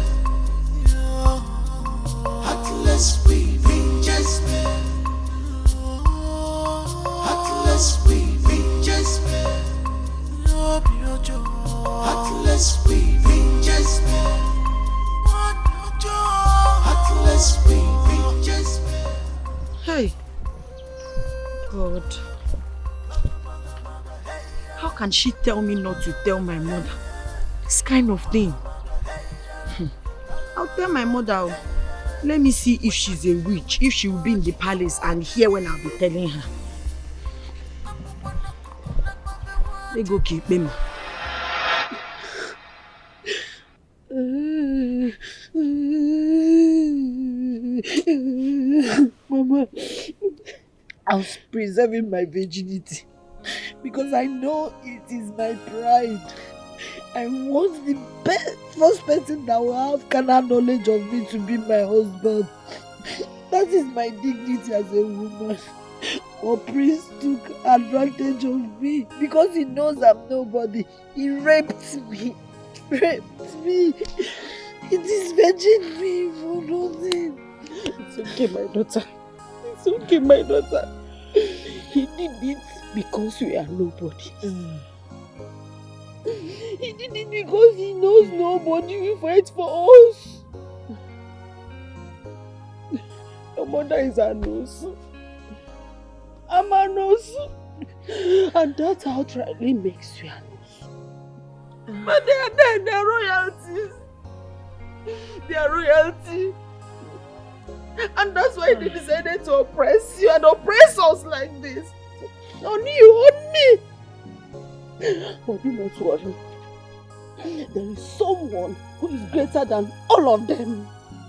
[SPEAKER 1] heartless Queen Jezebel. Heartless Queen Jezebel, heartless Queen Jezebel, heartless Queen Jezebel.
[SPEAKER 9] Hey, God, how can she tell me not to tell my mother this kind of thing? I'll tell my mother. Let me see if she's a witch, if she will be in the palace and hear when I'll be telling her. They go keep them. Mama, I was preserving my virginity because I know it is my pride. I want the first person that will have carnal knowledge of me to be my husband. That is my dignity as a woman. But Prince took advantage of me because he knows I'm nobody. He raped me. Raped me. He disvirgined me for nothing. It's okay, my daughter. It's okay, my daughter. He did it because we are nobody. He did it because he knows nobody will fight for us. Your mother is a nurse. I'm a nurse. And that outrightly makes you a nurse. But they are royalties. They are royalty. And that's why they decided to oppress you and oppress us like this. On you, on me. But do not worry. There is someone who is greater than all of them.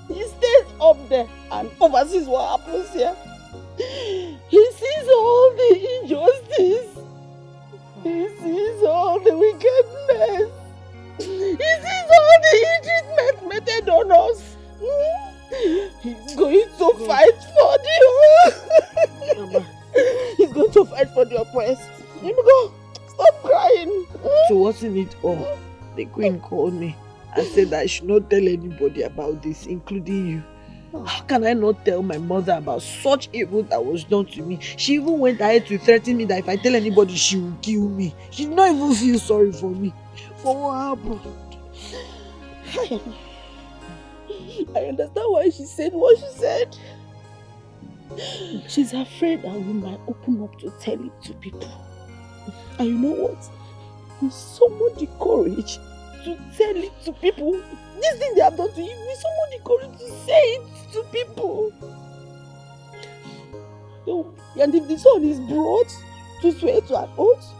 [SPEAKER 9] He stays up there and oversees what happens here. He sees all the injustice. He sees all the wickedness. He sees all the ill-treatment meted on us. He's going to fight for the Mama. He's going to fight for the oppressed. Let me go. Stop crying. To worsen it all, the queen called me and said that I should not tell anybody about this, including you. How can I not tell my mother about such evil that was done to me? She even went ahead to threaten me that if I tell anybody, she will kill me. She did not even feel sorry for me. For what happened? I understand why she said what she said. She's afraid that we might open up to tell it to people. And you know what? With someone the courage to tell it to people. This thing they have done to you, with someone the courage to say it to people. So, and if the son is brought to swear to an oath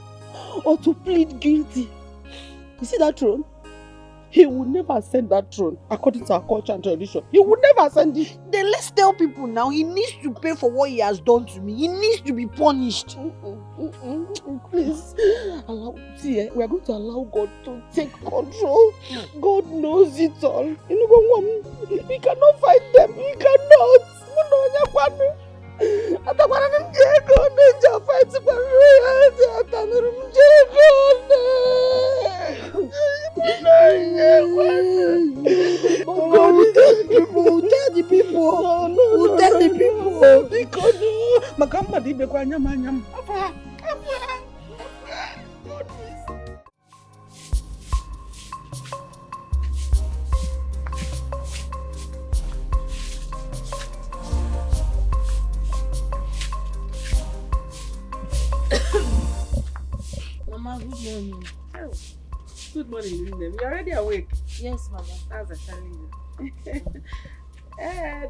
[SPEAKER 9] or to plead guilty, you see that throne? He would never ascend that throne according to our culture and tradition. He would never ascend it. Then let's tell people now he needs to pay for what he has done to me. He needs to be punished. Please, see, we are going to allow God to take control. God knows it all. We cannot fight them. We cannot. God will tell the people. We'll tell the people. We'll tell the people. Mama, good morning.
[SPEAKER 14] Oh, good morning, Linem. You're already awake?
[SPEAKER 9] Yes, Mama.
[SPEAKER 14] That's a telling you.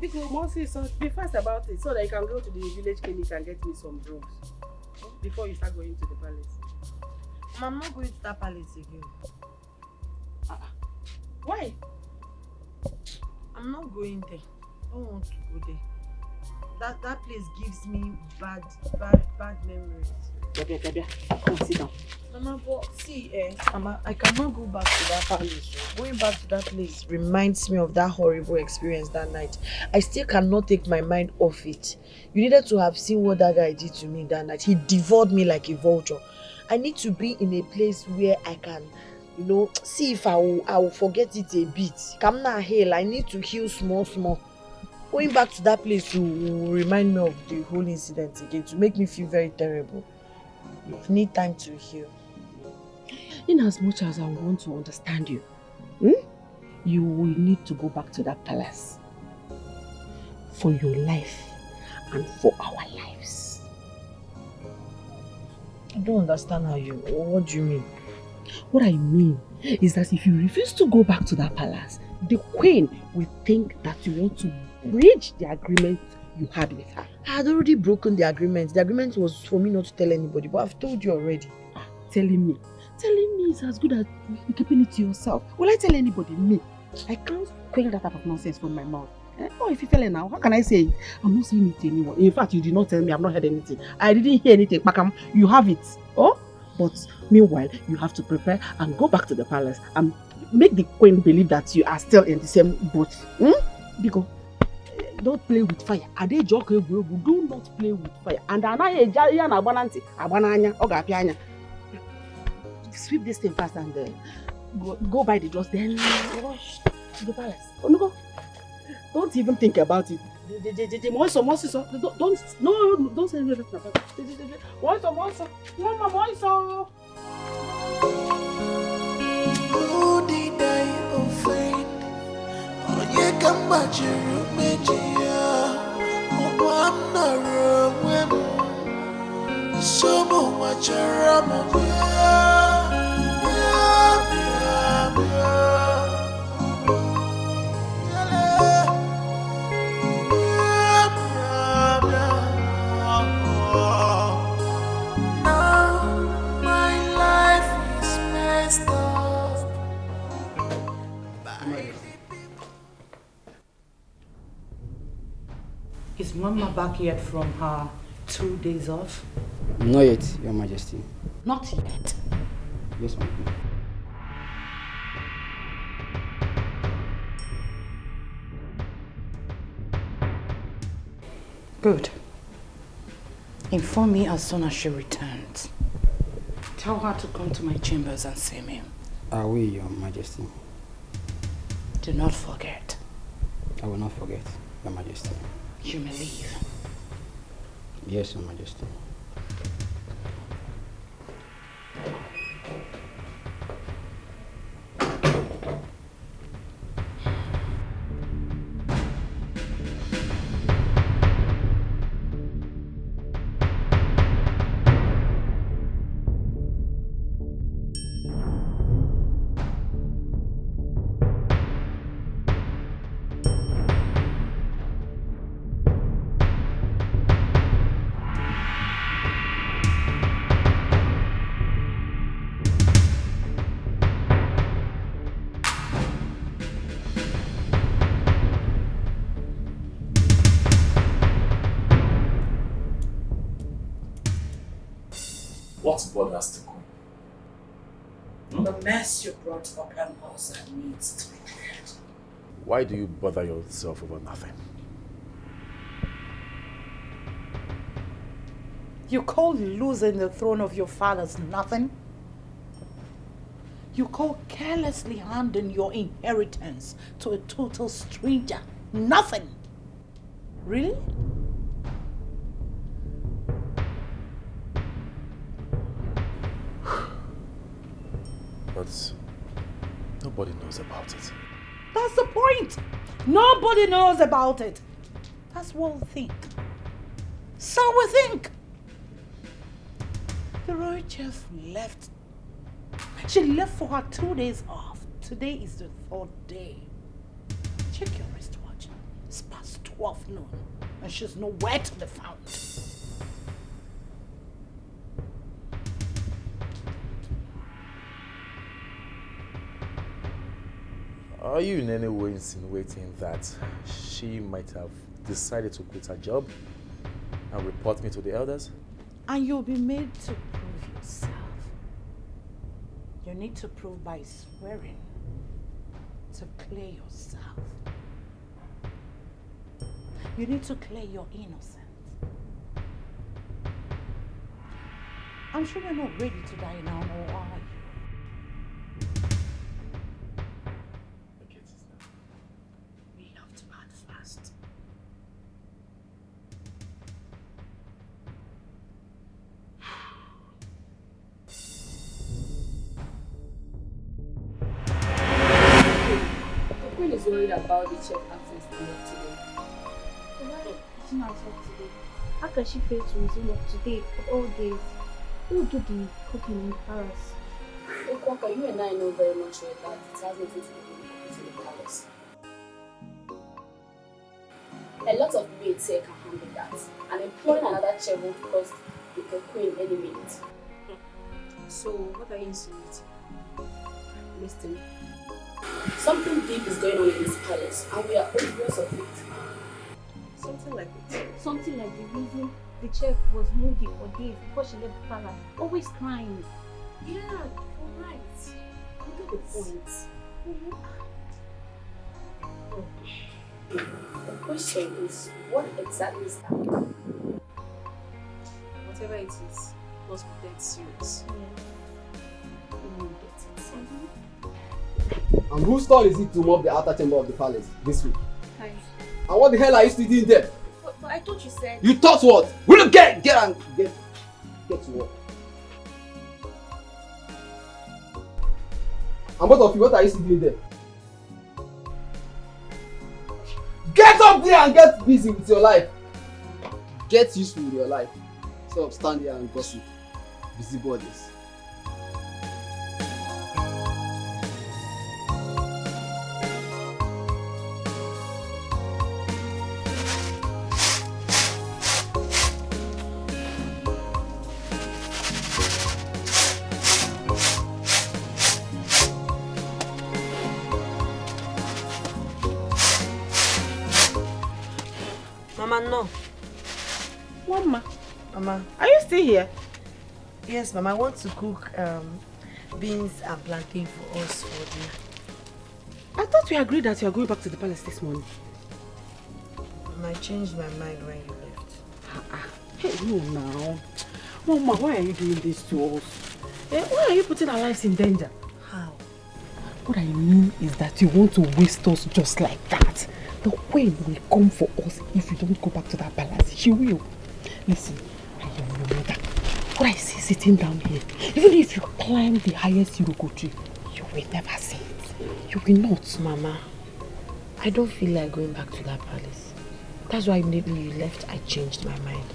[SPEAKER 14] Because Mosi, so be fast about it so that you can go to the village clinic and get me some drugs before you start going to the palace.
[SPEAKER 9] I'm not going to that palace again.
[SPEAKER 14] Why?
[SPEAKER 9] I'm not going there. I don't want to go there. That place gives me bad memories.
[SPEAKER 14] Tabia, come sit down.
[SPEAKER 9] Mama, but see, Mama, I cannot go back to that palace. Going back to that place reminds me of that horrible experience that night. I still cannot take my mind off it. You needed to have seen what that guy did to me that night. He devoured me like a vulture. I need to be in a place where I can, see if I will forget it a bit. Come now, hell, I need to heal small. Going back to that place will remind me of the whole incident again, to make me feel very terrible. I need time to heal.
[SPEAKER 14] In as much as I want to understand you, you will need to go back to that palace for your life and for our lives.
[SPEAKER 9] I don't understand what do you mean?
[SPEAKER 14] What I mean is that if you refuse to go back to that palace, the queen will think that you want to breach the agreement you had with her.
[SPEAKER 9] I had already broken the agreement. The agreement was for me not to tell anybody, but I've told you already.
[SPEAKER 14] Telling me is as good as keeping it to yourself. Will I tell anybody? Me? I can't quell that type of nonsense from my mouth. Oh, if you tell it now, how can I say it? I'm not saying it to anyone. In fact, you did not tell me. I've not heard anything. I didn't hear anything. Pakam, you have it. Oh? But meanwhile, you have to prepare and go back to the palace and make the queen believe that you are still in the same boat. Because don't play with fire. Do not play with fire. And sweep this thing fast and go by the doors, then rush to the palace. Don't even think about it. Don't say anything about
[SPEAKER 5] Is Mama back yet from her 2 days off?
[SPEAKER 6] Not yet, Your Majesty.
[SPEAKER 5] Not yet?
[SPEAKER 6] Yes, ma'am.
[SPEAKER 5] Good. Inform me as soon as she returns. Tell her to come to my chambers and see me.
[SPEAKER 6] I will, Your Majesty.
[SPEAKER 5] Do not forget.
[SPEAKER 6] I will not forget, Your Majesty.
[SPEAKER 5] You may leave.
[SPEAKER 6] Yes, Your Majesty.
[SPEAKER 2] What bothers the queen?
[SPEAKER 5] The mess you brought upon us needs to be cleared.
[SPEAKER 2] Why do you bother yourself over nothing?
[SPEAKER 5] You call losing the throne of your fathers nothing? You call carelessly handing your inheritance to a total stranger nothing? Really?
[SPEAKER 2] But nobody knows about it.
[SPEAKER 5] That's the point. Nobody knows about it. That's what we think. So we think. The royal chef left She left for her 2 days off. Today is the 3rd day. Check your wristwatch. It's past 12 noon, and she's nowhere to be found.
[SPEAKER 2] Are you in any way insinuating that she might have decided to quit her job and report me to the elders?
[SPEAKER 5] And you'll be made to prove yourself. You need to prove by swearing to clear yourself. You need to clear your innocence. I'm sure you're not ready to die now, or are you? We have to act fast.
[SPEAKER 11] The queen is worried about the chef absence today.
[SPEAKER 12] Why did she not talk today? How can she fail to resume work today of all days? Who will do the cooking in Paris?
[SPEAKER 11] Hey, Kwaka, you and I know very much well that it has nothing to do with cooking in the palace. A lot of maids here can handle that, and employing another chef will cost the queen any minute. So, what are you insinuating? Listen. Something deep is going on in this palace, and we are oblivious of it.
[SPEAKER 10] Something like it.
[SPEAKER 12] Something like the reason the chef was moody for days before she left the palace, always crying.
[SPEAKER 11] Yeah, you're right. You get the point. The question is, what exactly is that?
[SPEAKER 10] Whatever it is, must be dead serious.
[SPEAKER 6] And whose turn is it to mop the outer chamber of the palace this week?
[SPEAKER 12] Hi.
[SPEAKER 6] And what the hell are you still doing there?
[SPEAKER 12] But I thought you said...
[SPEAKER 6] You thought what? Will you get to work? And both of you, what are you still doing there? Get up there and get busy with your life. Get useful with your life. Stop standing here and gossip. Busybodies.
[SPEAKER 9] Mama, no.
[SPEAKER 5] Mama.
[SPEAKER 9] Mama, are you still here? Yes, Mama, I want to cook beans and plantain for us for dinner.
[SPEAKER 14] I thought we agreed that you are going back to the palace this morning.
[SPEAKER 9] Mama, I changed my mind when you left.
[SPEAKER 14] Hey, no now. Mama, why are you doing this to us? Why are you putting our lives in danger?
[SPEAKER 9] How?
[SPEAKER 14] What I mean is that you want to waste us just like that. The queen will come for us if we don't go back to that palace. She will. Listen, I am your mother. What I see sitting down here, even if you climb the highest Iroko tree, you will never see it. You will not.
[SPEAKER 9] Mama, I don't feel like going back to that palace. That's why immediately you left, I changed my mind.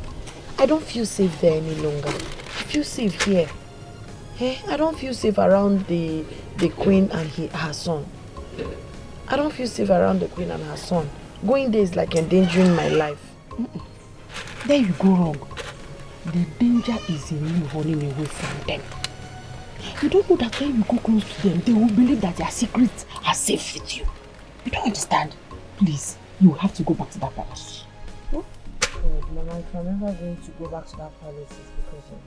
[SPEAKER 9] I don't feel safe there any longer. I feel safe here. I don't feel safe around the queen and her son. I don't feel safe around the queen and her son. Going there is like endangering my life.
[SPEAKER 14] There you go wrong. The danger is in you running away from them. You don't know that when you go close to them, they will believe that their secrets are safe with you. You don't understand? Please, you have to go back to that palace.
[SPEAKER 9] God, Mama, if I'm ever going to go back to that palace, it's because of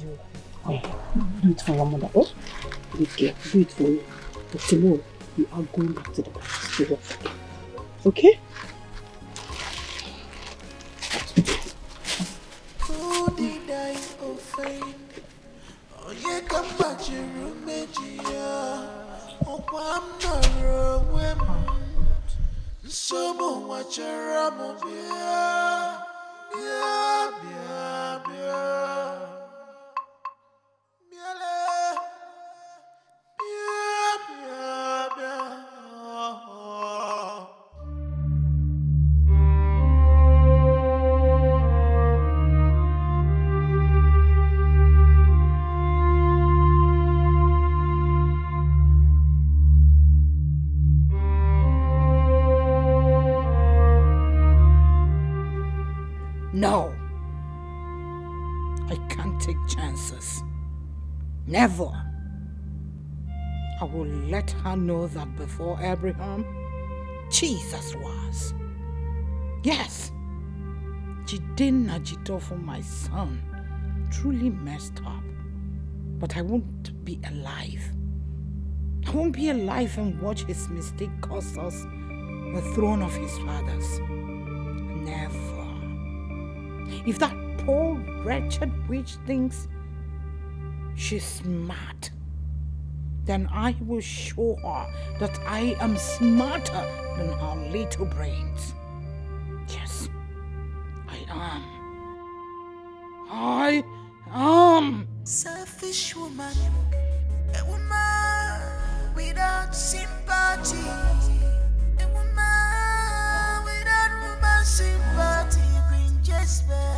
[SPEAKER 9] you.
[SPEAKER 14] Do it for your mother. Oh, okay, do it for me. But tomorrow, you are going back to the palace to work. Okay?
[SPEAKER 1] Who did I offend? Oh, yeah, come back to your room, oh, I'm not wrong. So, watch your ram,
[SPEAKER 5] No. I can't take chances. Never. I will let her know that before Abraham, Jesus was. Yes. Jide Najito for my son truly messed up. But I won't be alive. I won't be alive and watch his mistake cost us the throne of his fathers. Never. If that poor wretched witch thinks she's smart, then I will show her that I am smarter than her little brains. Yes, I am. I am.
[SPEAKER 1] Selfish woman, a woman without sympathy, a woman without woman sympathy, Queen Jezebel.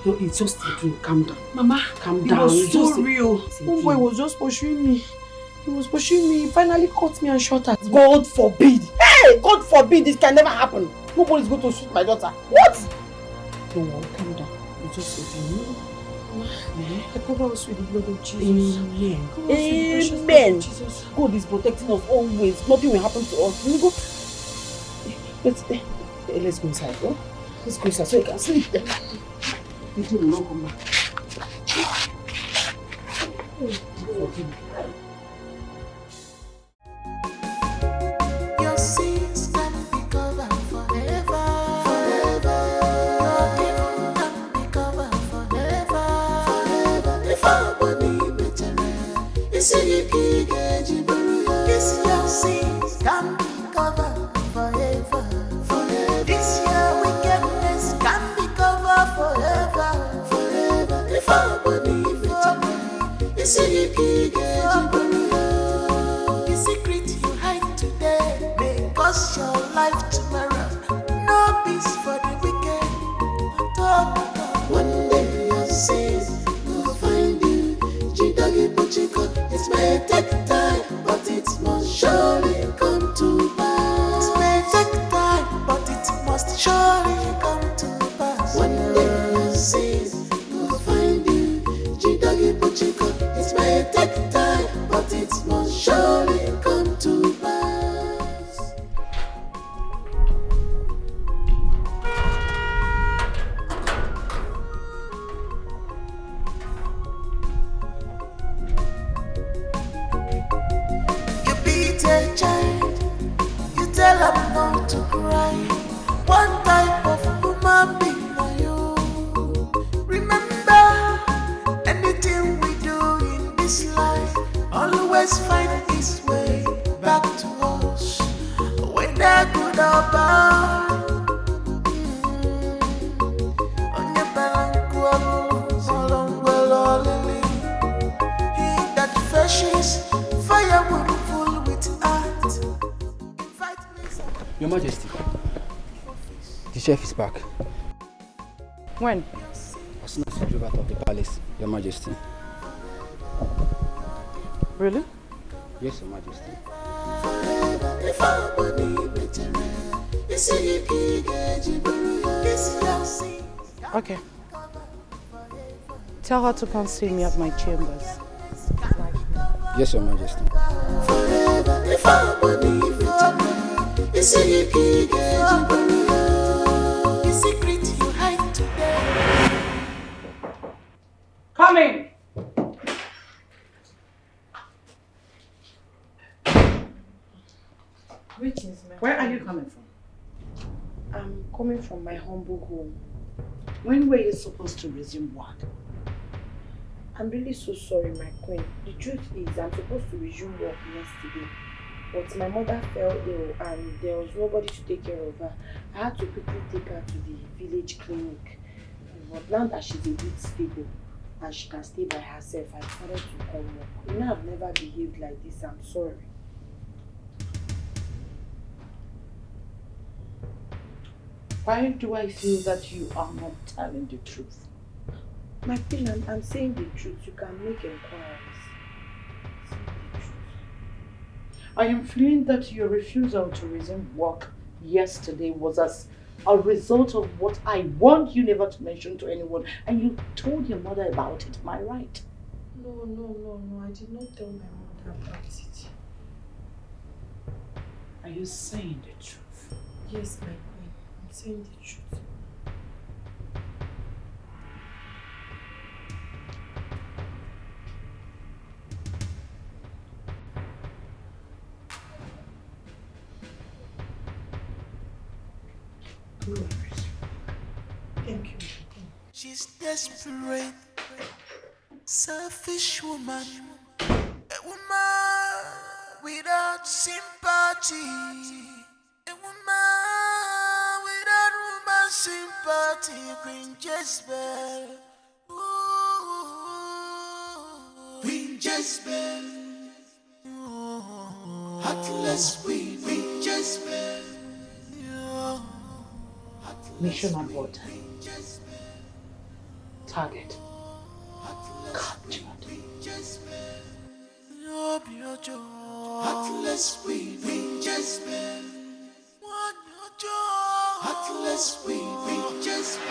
[SPEAKER 14] No, it's just a dream. Calm down.
[SPEAKER 9] Mama,
[SPEAKER 14] calm
[SPEAKER 9] it
[SPEAKER 14] down.
[SPEAKER 9] was so real. One boy was just pursuing me. He was pursuing me. He finally caught me and shot at me.
[SPEAKER 14] God forbid. Hey, God forbid. This can never happen. Nobody's going to shoot my daughter. What? Don't worry, calm down. It's just a dream.
[SPEAKER 9] I cover us with the blood of Jesus.
[SPEAKER 14] Amen.
[SPEAKER 9] Amen.
[SPEAKER 14] Jesus. God is protecting us always. Nothing will happen to us. Let go. Let's go inside. Oh? Let's go inside so you can sleep. Little will not come back.
[SPEAKER 1] Your sins can be covered forever, forever. Your evil can be covered forever, forever. If I believe betrayal, it's a key gauge. Your sins can be covered forever, forever. This year wickedness can be covered forever, forever. If I believe betrayal, it's a key gauge. The secret you hide today may cost your life tomorrow. No peace for the wicked. One day your sins will find you. Jidagi Puchiko, it may take time, but it must surely come to pass. It may take time, but it must surely come to pass. One day your sins will find you. Jidagi Puchiko, it may take time, but it must surely come to pass. this life always find its way back to us. When they're good or bad, on your balanco, along well, all lily. He that fetches firewood full with art.
[SPEAKER 6] Your Majesty, the chef is back.
[SPEAKER 5] When?
[SPEAKER 6] As soon as he drove out of the palace, Your Majesty.
[SPEAKER 5] Really?
[SPEAKER 6] Yes, Your Majesty.
[SPEAKER 5] Okay. Tell her to come see me at my chambers.
[SPEAKER 6] Yes, Your Majesty.
[SPEAKER 5] Come in.
[SPEAKER 13] Greetings, ma'am.
[SPEAKER 5] Where are you coming from?
[SPEAKER 13] I'm coming from my humble home.
[SPEAKER 5] When were you supposed to resume work?
[SPEAKER 13] I'm really so sorry, my queen. The truth is, I'm supposed to resume work yesterday. But my mother fell ill and there was nobody to take care of her. I had to quickly take her to the village clinic. But now that she's a bit stable and she can stay by herself, I decided to come work. You know, I've never behaved like this. I'm sorry.
[SPEAKER 5] Why do I feel that you are not telling the truth?
[SPEAKER 13] My queen, I'm saying the truth. You can make inquiries.
[SPEAKER 5] I am feeling that your refusal to resume work yesterday was as a result of what I warned you never to mention to anyone, and you told your mother about it. Am I right?
[SPEAKER 13] No. I did not tell my mother about it.
[SPEAKER 5] Are you saying the truth?
[SPEAKER 13] Yes, my queen. I'm saying the truth. Thank you.
[SPEAKER 1] She's desperate, selfish woman, a woman without sympathy, a woman without woman sympathy, Queen Jezebel, Queen Jezebel, heartless Queen Jezebel.
[SPEAKER 5] Mission aborted. Target captured.
[SPEAKER 1] Heartless Queen Jezebel. Heartless Queen Jezebel.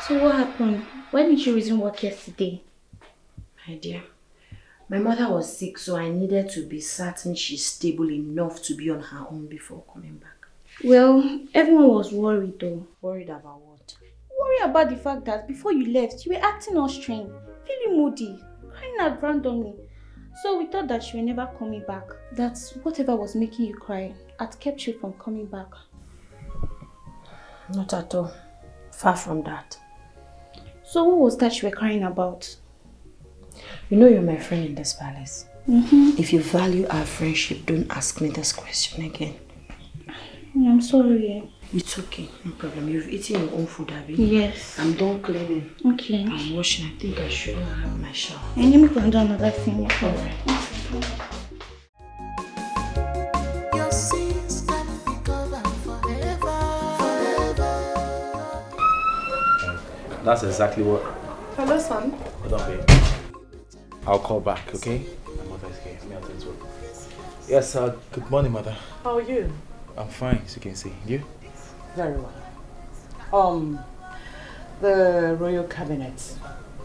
[SPEAKER 12] So what happened? Why didn't you resume work yesterday?
[SPEAKER 13] My dear, my mother was sick, so I needed to be certain she's stable enough to be on her own before coming back.
[SPEAKER 12] Well, everyone was worried though.
[SPEAKER 13] Worried about what?
[SPEAKER 12] Worried about the fact that before you left, you were acting all strange, feeling moody, crying out randomly. So we thought that you were never coming back. That whatever was making you cry had kept you from coming back.
[SPEAKER 13] Not at all. Far from that.
[SPEAKER 12] So what was that you were crying about?
[SPEAKER 13] You know you're my friend in this palace.
[SPEAKER 12] Mm-hmm.
[SPEAKER 13] If you value our friendship, don't ask me this question again.
[SPEAKER 12] I'm sorry.
[SPEAKER 13] It's okay, no problem. You've eaten your own food, Abby.
[SPEAKER 12] Yes.
[SPEAKER 13] I'm done cleaning.
[SPEAKER 12] Okay.
[SPEAKER 13] I'm washing. I think I should have my shower.
[SPEAKER 12] And let me go and do another thing.
[SPEAKER 13] Alright.
[SPEAKER 1] Your sins can be covered forever.
[SPEAKER 4] That's exactly what.
[SPEAKER 5] Hello, son.
[SPEAKER 4] Hold on, babe. I'll call back, okay? My mother is here. Me attend to her. Yes, good morning, mother.
[SPEAKER 5] How are you?
[SPEAKER 4] I'm fine, as you can see. You?
[SPEAKER 5] Very well. The Royal Cabinet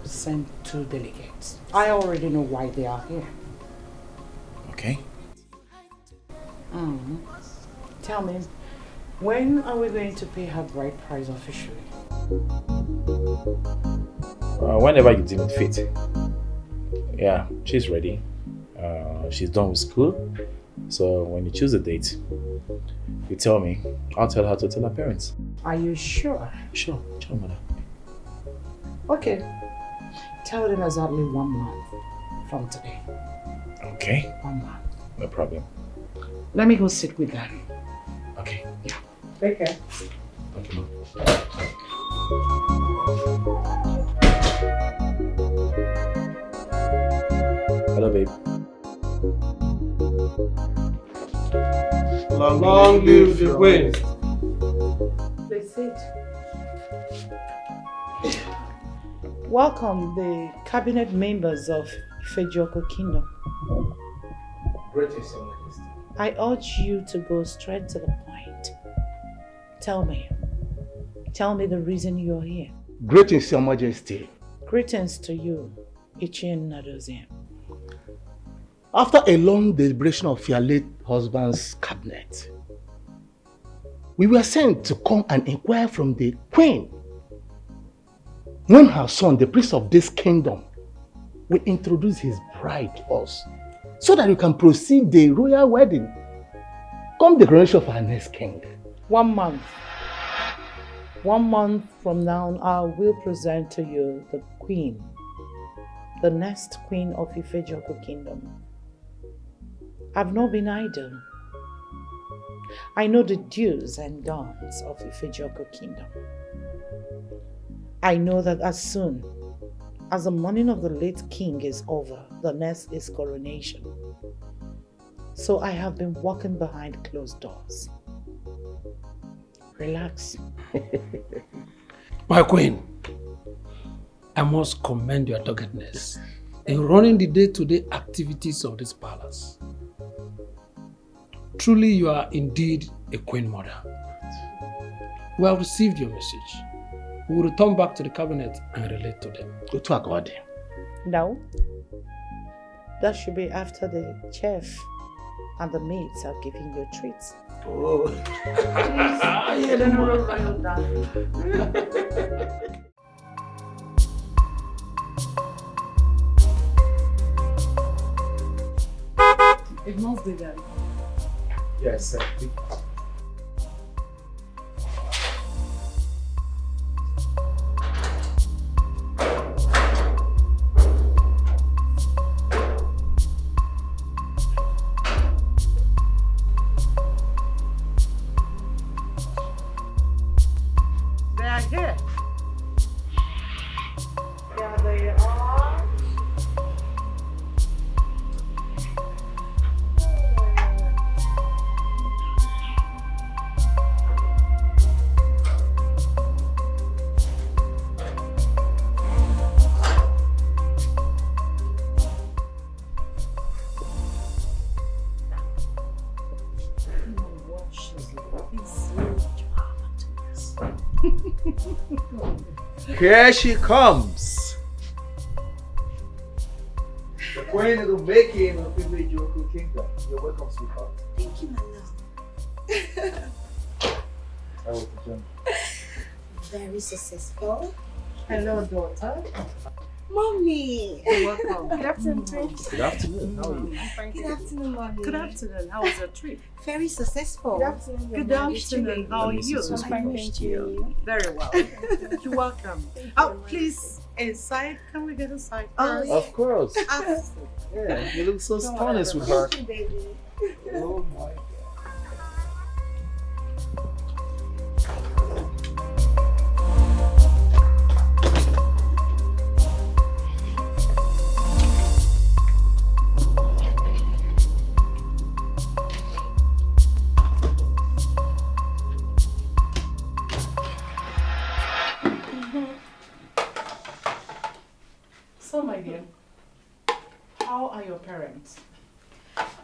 [SPEAKER 5] sent 2 delegates. I already know why they are here.
[SPEAKER 4] Okay.
[SPEAKER 5] Tell me, when are we going to pay her bride price officially?
[SPEAKER 4] Whenever you deem it fit. Yeah, she's ready. She's done with school. So when you choose a date, you tell me. I'll tell her to tell her parents.
[SPEAKER 5] Are you sure?
[SPEAKER 4] Sure, mother.
[SPEAKER 5] Okay. Tell them exactly 1 month from today.
[SPEAKER 2] Okay.
[SPEAKER 5] 1 month.
[SPEAKER 2] No problem.
[SPEAKER 5] Let me go sit with them.
[SPEAKER 2] Okay.
[SPEAKER 5] Yeah. Take care.
[SPEAKER 2] Thank you. Hello, babe.
[SPEAKER 15] Long live the queen.
[SPEAKER 5] Please sit. Welcome the cabinet members of Ifejoko Kingdom.
[SPEAKER 15] Greetings, Your Majesty.
[SPEAKER 5] I urge you to go straight to the point. Tell me the reason you're here.
[SPEAKER 15] Greetings, Your Majesty.
[SPEAKER 5] Greetings to you, Ichin Nadozie.
[SPEAKER 15] After a long deliberation of your late husband's cabinet, we were sent to come and inquire from the queen when her son, the prince of this kingdom, will introduce his bride to us so that we can proceed the royal wedding come the coronation of our next king.
[SPEAKER 5] 1 month. 1 month from now, I will present to you the queen, the next queen of Ifejoko Kingdom. I've not been idle. I know the do's and don'ts of Ifejoko Kingdom. I know that as soon as the mourning of the late king is over, the next is coronation. So I have been walking behind closed doors. Relax.
[SPEAKER 16] My queen, I must commend your doggedness in running the day-to-day activities of this palace. Truly, you are indeed a queen mother. We have received your message. We will return back to the cabinet and relate to them.
[SPEAKER 15] Go to Agodi.
[SPEAKER 5] No. That should be after the chef and the maids have given you treats.
[SPEAKER 15] Oh.
[SPEAKER 5] Please, General Royal Darling. It must be them.
[SPEAKER 2] Yes, sir.
[SPEAKER 5] They are here. Yeah, they are.
[SPEAKER 2] Here she comes. The queen of the making of Ifejoko Kingdom. You're welcome, sweetheart.
[SPEAKER 8] Thank you, my love.
[SPEAKER 2] How was the journey?
[SPEAKER 8] Very successful.
[SPEAKER 5] Hello, daughter.
[SPEAKER 8] Mommy!
[SPEAKER 5] You're welcome.
[SPEAKER 8] Good afternoon, Prince.
[SPEAKER 2] Good afternoon. How are you?
[SPEAKER 8] Good afternoon, Mommy.
[SPEAKER 5] Good afternoon. How was your trip?
[SPEAKER 8] Very successful.
[SPEAKER 5] Good afternoon. Good afternoon. How are you?
[SPEAKER 2] I'm
[SPEAKER 8] fine, thank you.
[SPEAKER 5] Very well. You're welcome. Oh, please, inside. Can we get inside?
[SPEAKER 8] Oh,
[SPEAKER 5] first?
[SPEAKER 2] Of course.
[SPEAKER 5] Ah,
[SPEAKER 2] Yeah, you look so stunning, sweetheart.
[SPEAKER 8] Thank you, baby.
[SPEAKER 2] Oh my God.
[SPEAKER 5] So, my dear, how are your parents?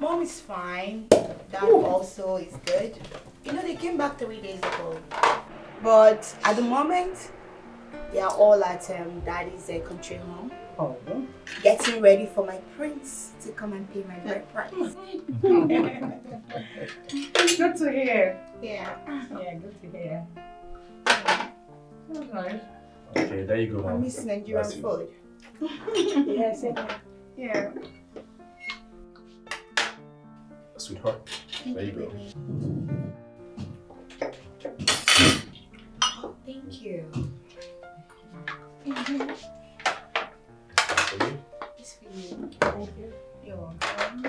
[SPEAKER 8] Mom is fine. Dad also is good. You know, they came back 3 days ago. But at the moment, they are all at Daddy's country home.
[SPEAKER 5] Oh.
[SPEAKER 8] Getting ready for my prince to come and pay my bride price.
[SPEAKER 5] Good to hear.
[SPEAKER 8] Yeah.
[SPEAKER 5] Yeah, good to hear. That's nice.
[SPEAKER 2] Okay, there you go,
[SPEAKER 8] I
[SPEAKER 2] Mom.
[SPEAKER 8] miss Nigerian
[SPEAKER 2] That's it.
[SPEAKER 8] food.
[SPEAKER 5] Yes,
[SPEAKER 8] Yeah.
[SPEAKER 2] Sweetheart, there you go.
[SPEAKER 8] Oh, thank you.
[SPEAKER 3] This for you.
[SPEAKER 5] Thank you.
[SPEAKER 3] You're welcome.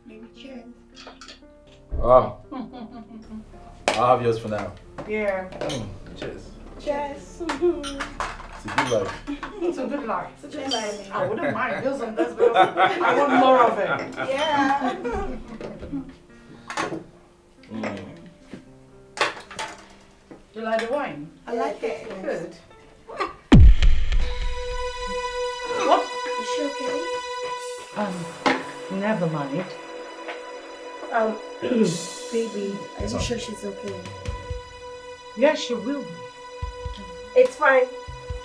[SPEAKER 3] Maybe cheers.
[SPEAKER 4] Oh. I'll have yours for now.
[SPEAKER 5] Yeah.
[SPEAKER 4] Cheers.
[SPEAKER 5] Cheers.
[SPEAKER 4] It's a good life.
[SPEAKER 5] It's a good life. It's a good life. I wouldn't mind this and this, but I want more of it. Yeah. You like the wine? I like it. Good. What?
[SPEAKER 3] Is she okay?
[SPEAKER 5] Never mind.
[SPEAKER 3] Baby, are you sure she's okay?
[SPEAKER 5] Yes, she will be.
[SPEAKER 9] It's fine.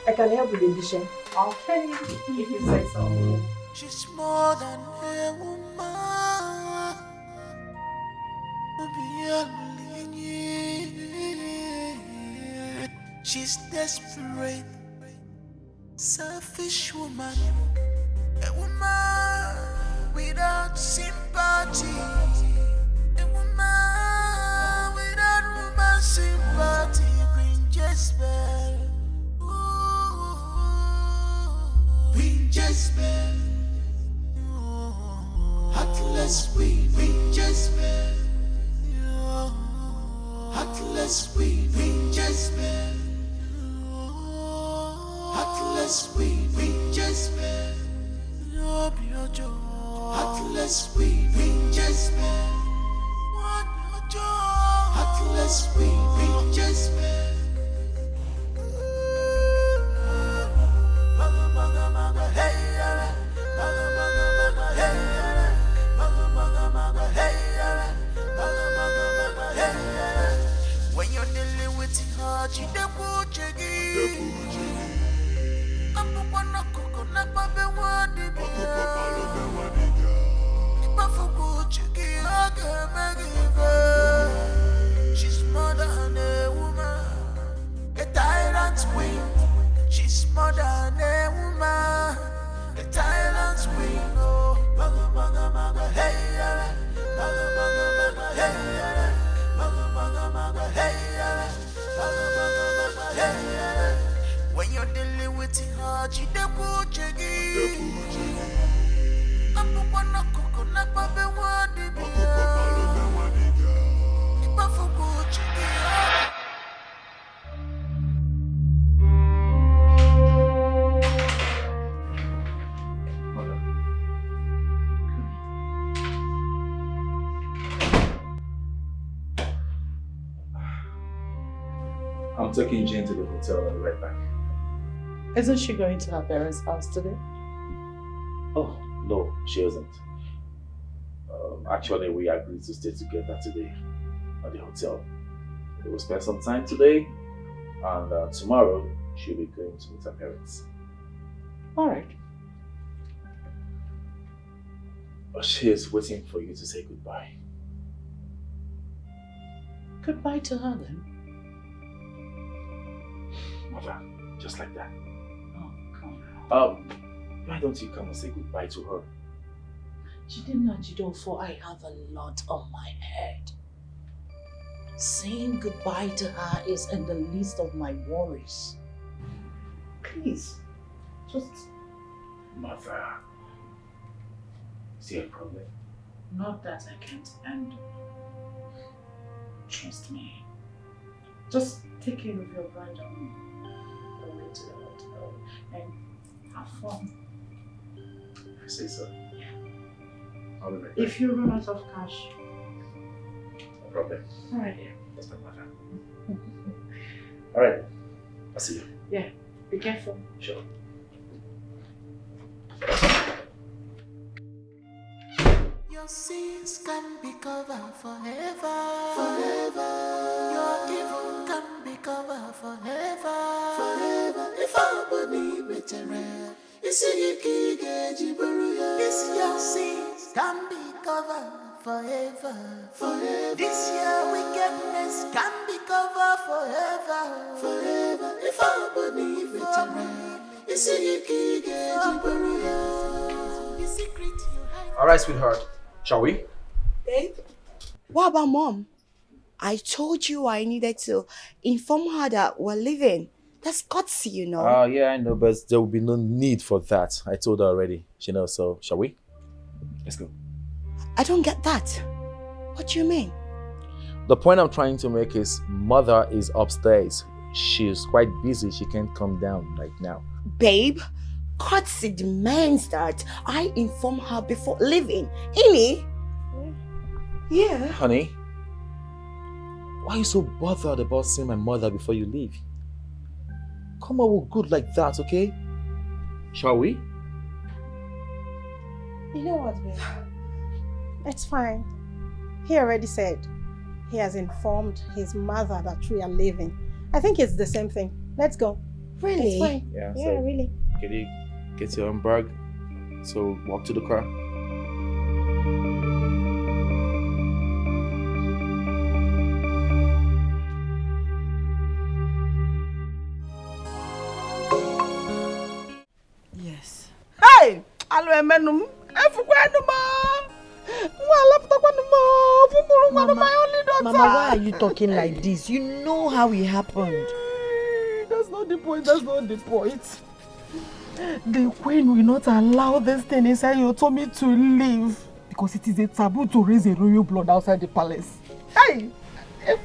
[SPEAKER 9] I can help with the dishes.
[SPEAKER 5] Okay, if you say so.
[SPEAKER 1] She's more than a woman. She's desperate, selfish woman. A woman without sympathy. A woman without woman sympathy. Queen Jezebel. Queen Jezebel. Heartless Queen Jezebel. Heartless Queen Jezebel. Heartless Queen Jezebel. Heartless Queen Jezebel. Heartless Queen Jezebel. When you're dealing with her, she the butchegi. I'm a one of cocoa, not baby one. She's more than a woman, a tyrant queen. She's more than a woman, a tyrant queen. Oh, maga maga maga, hey yara, maga maga maga, hey yara, maga maga maga, hey yara, maga maga maga, hey yara. When you're dealing with her, she the butchegi. I'm a one of cocoa, not baby one.
[SPEAKER 2] I'm taking Jane to the hotel. I'll be right back.
[SPEAKER 5] Isn't she going to her parents' house today?
[SPEAKER 2] Oh, no, she isn't. Actually, we agreed to stay together today at the hotel. We will spend some time today, and tomorrow she'll be going to meet her parents.
[SPEAKER 5] All right.
[SPEAKER 2] She is waiting for you to say goodbye.
[SPEAKER 5] Goodbye to her then.
[SPEAKER 2] Mother, just like that.
[SPEAKER 5] Oh, come on.
[SPEAKER 2] Why don't you come and say goodbye to her?
[SPEAKER 5] For I have a lot on my head. Saying goodbye to her is in the list of my worries. Please, just...
[SPEAKER 2] Mother, is there a problem?
[SPEAKER 5] Not that I can't handle. Trust me. Just take care of your brother on the way to the hotel and have fun.
[SPEAKER 2] I say so.
[SPEAKER 5] Yeah.
[SPEAKER 2] I'll be right back.
[SPEAKER 5] If you run out of cash.
[SPEAKER 2] No problem.
[SPEAKER 5] Alright, yeah.
[SPEAKER 2] That's my mother. Alright. I'll see you.
[SPEAKER 5] Yeah. Be careful.
[SPEAKER 2] Sure.
[SPEAKER 1] Your sins can be covered forever. Forever. Your evil can be covered forever. Forever. If I believe betrayal, it's your sins can be covered forever. Forever. This year wickedness can be covered forever. Forever. If I believe betrayal, it's the secret you hide.
[SPEAKER 17] Alright, sweetheart. Shall we?
[SPEAKER 8] Babe? What about mom? I told you I needed to inform her that we're leaving. That's gutsy, you know.
[SPEAKER 2] Yeah, I know, but there will be no need for that. I told her already. She knows, so shall we? Let's go.
[SPEAKER 8] I don't get that. What do you mean?
[SPEAKER 2] The point I'm trying to make is mother is upstairs. She's quite busy. She can't come down right now.
[SPEAKER 8] Babe, courtesy demands that I inform her before leaving. Inni? Yeah.
[SPEAKER 2] Honey, why are you so bothered about seeing my mother before you leave? Come on, we're good like that, okay? Shall we?
[SPEAKER 5] You know what, babe? It's fine. He already said he has informed his mother that we are leaving. I think it's the same thing. Let's go.
[SPEAKER 8] Really?
[SPEAKER 5] It's fine.
[SPEAKER 2] Yeah,
[SPEAKER 5] Yeah,
[SPEAKER 2] so
[SPEAKER 5] really.
[SPEAKER 2] Can you get your own bag? So walk to the car.
[SPEAKER 9] Yes.
[SPEAKER 14] Hey! Alo emenum. Efukwenuma.
[SPEAKER 9] Mama, my only daughter. Mama, why are you talking like this? You know how it happened.
[SPEAKER 14] That's not the point. That's not the point. The queen will not allow this thing inside your tummy to live because it is a taboo to raise a royal blood outside the palace. Hey!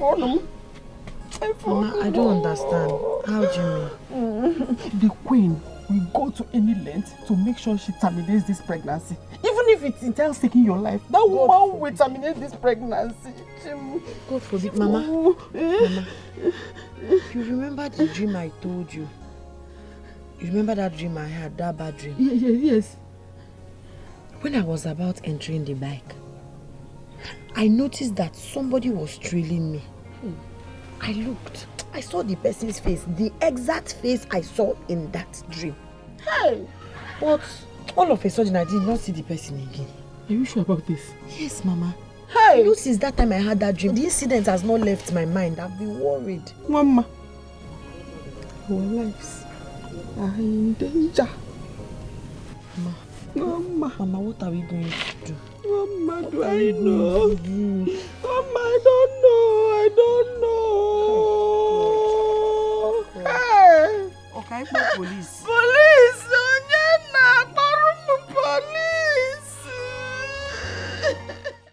[SPEAKER 9] Mama, I don't understand. How do you mean?
[SPEAKER 14] The queen will go to any length to make sure she terminates this pregnancy. Even if it entails taking your life, that woman will terminate this pregnancy.
[SPEAKER 9] God forbid, Mama. Mama, you remember the dream I told you? You remember that dream I had, that bad dream?
[SPEAKER 14] Yes.
[SPEAKER 9] When I was about entering the bike, I noticed that somebody was trailing me. I looked. I saw the person's face, the exact face I saw in that dream.
[SPEAKER 14] Hey!
[SPEAKER 9] But all of a sudden, I did not see the person again.
[SPEAKER 14] Are you sure about this?
[SPEAKER 9] Yes, Mama.
[SPEAKER 14] Hey!
[SPEAKER 9] You know, since that time I had that dream, the incident has not left my mind. I've been worried.
[SPEAKER 14] Mama, our lives are in danger.
[SPEAKER 9] Mama, what are we going to do?
[SPEAKER 14] Mama, do I know? Mama, I don't know. Hey!
[SPEAKER 9] Okay, police.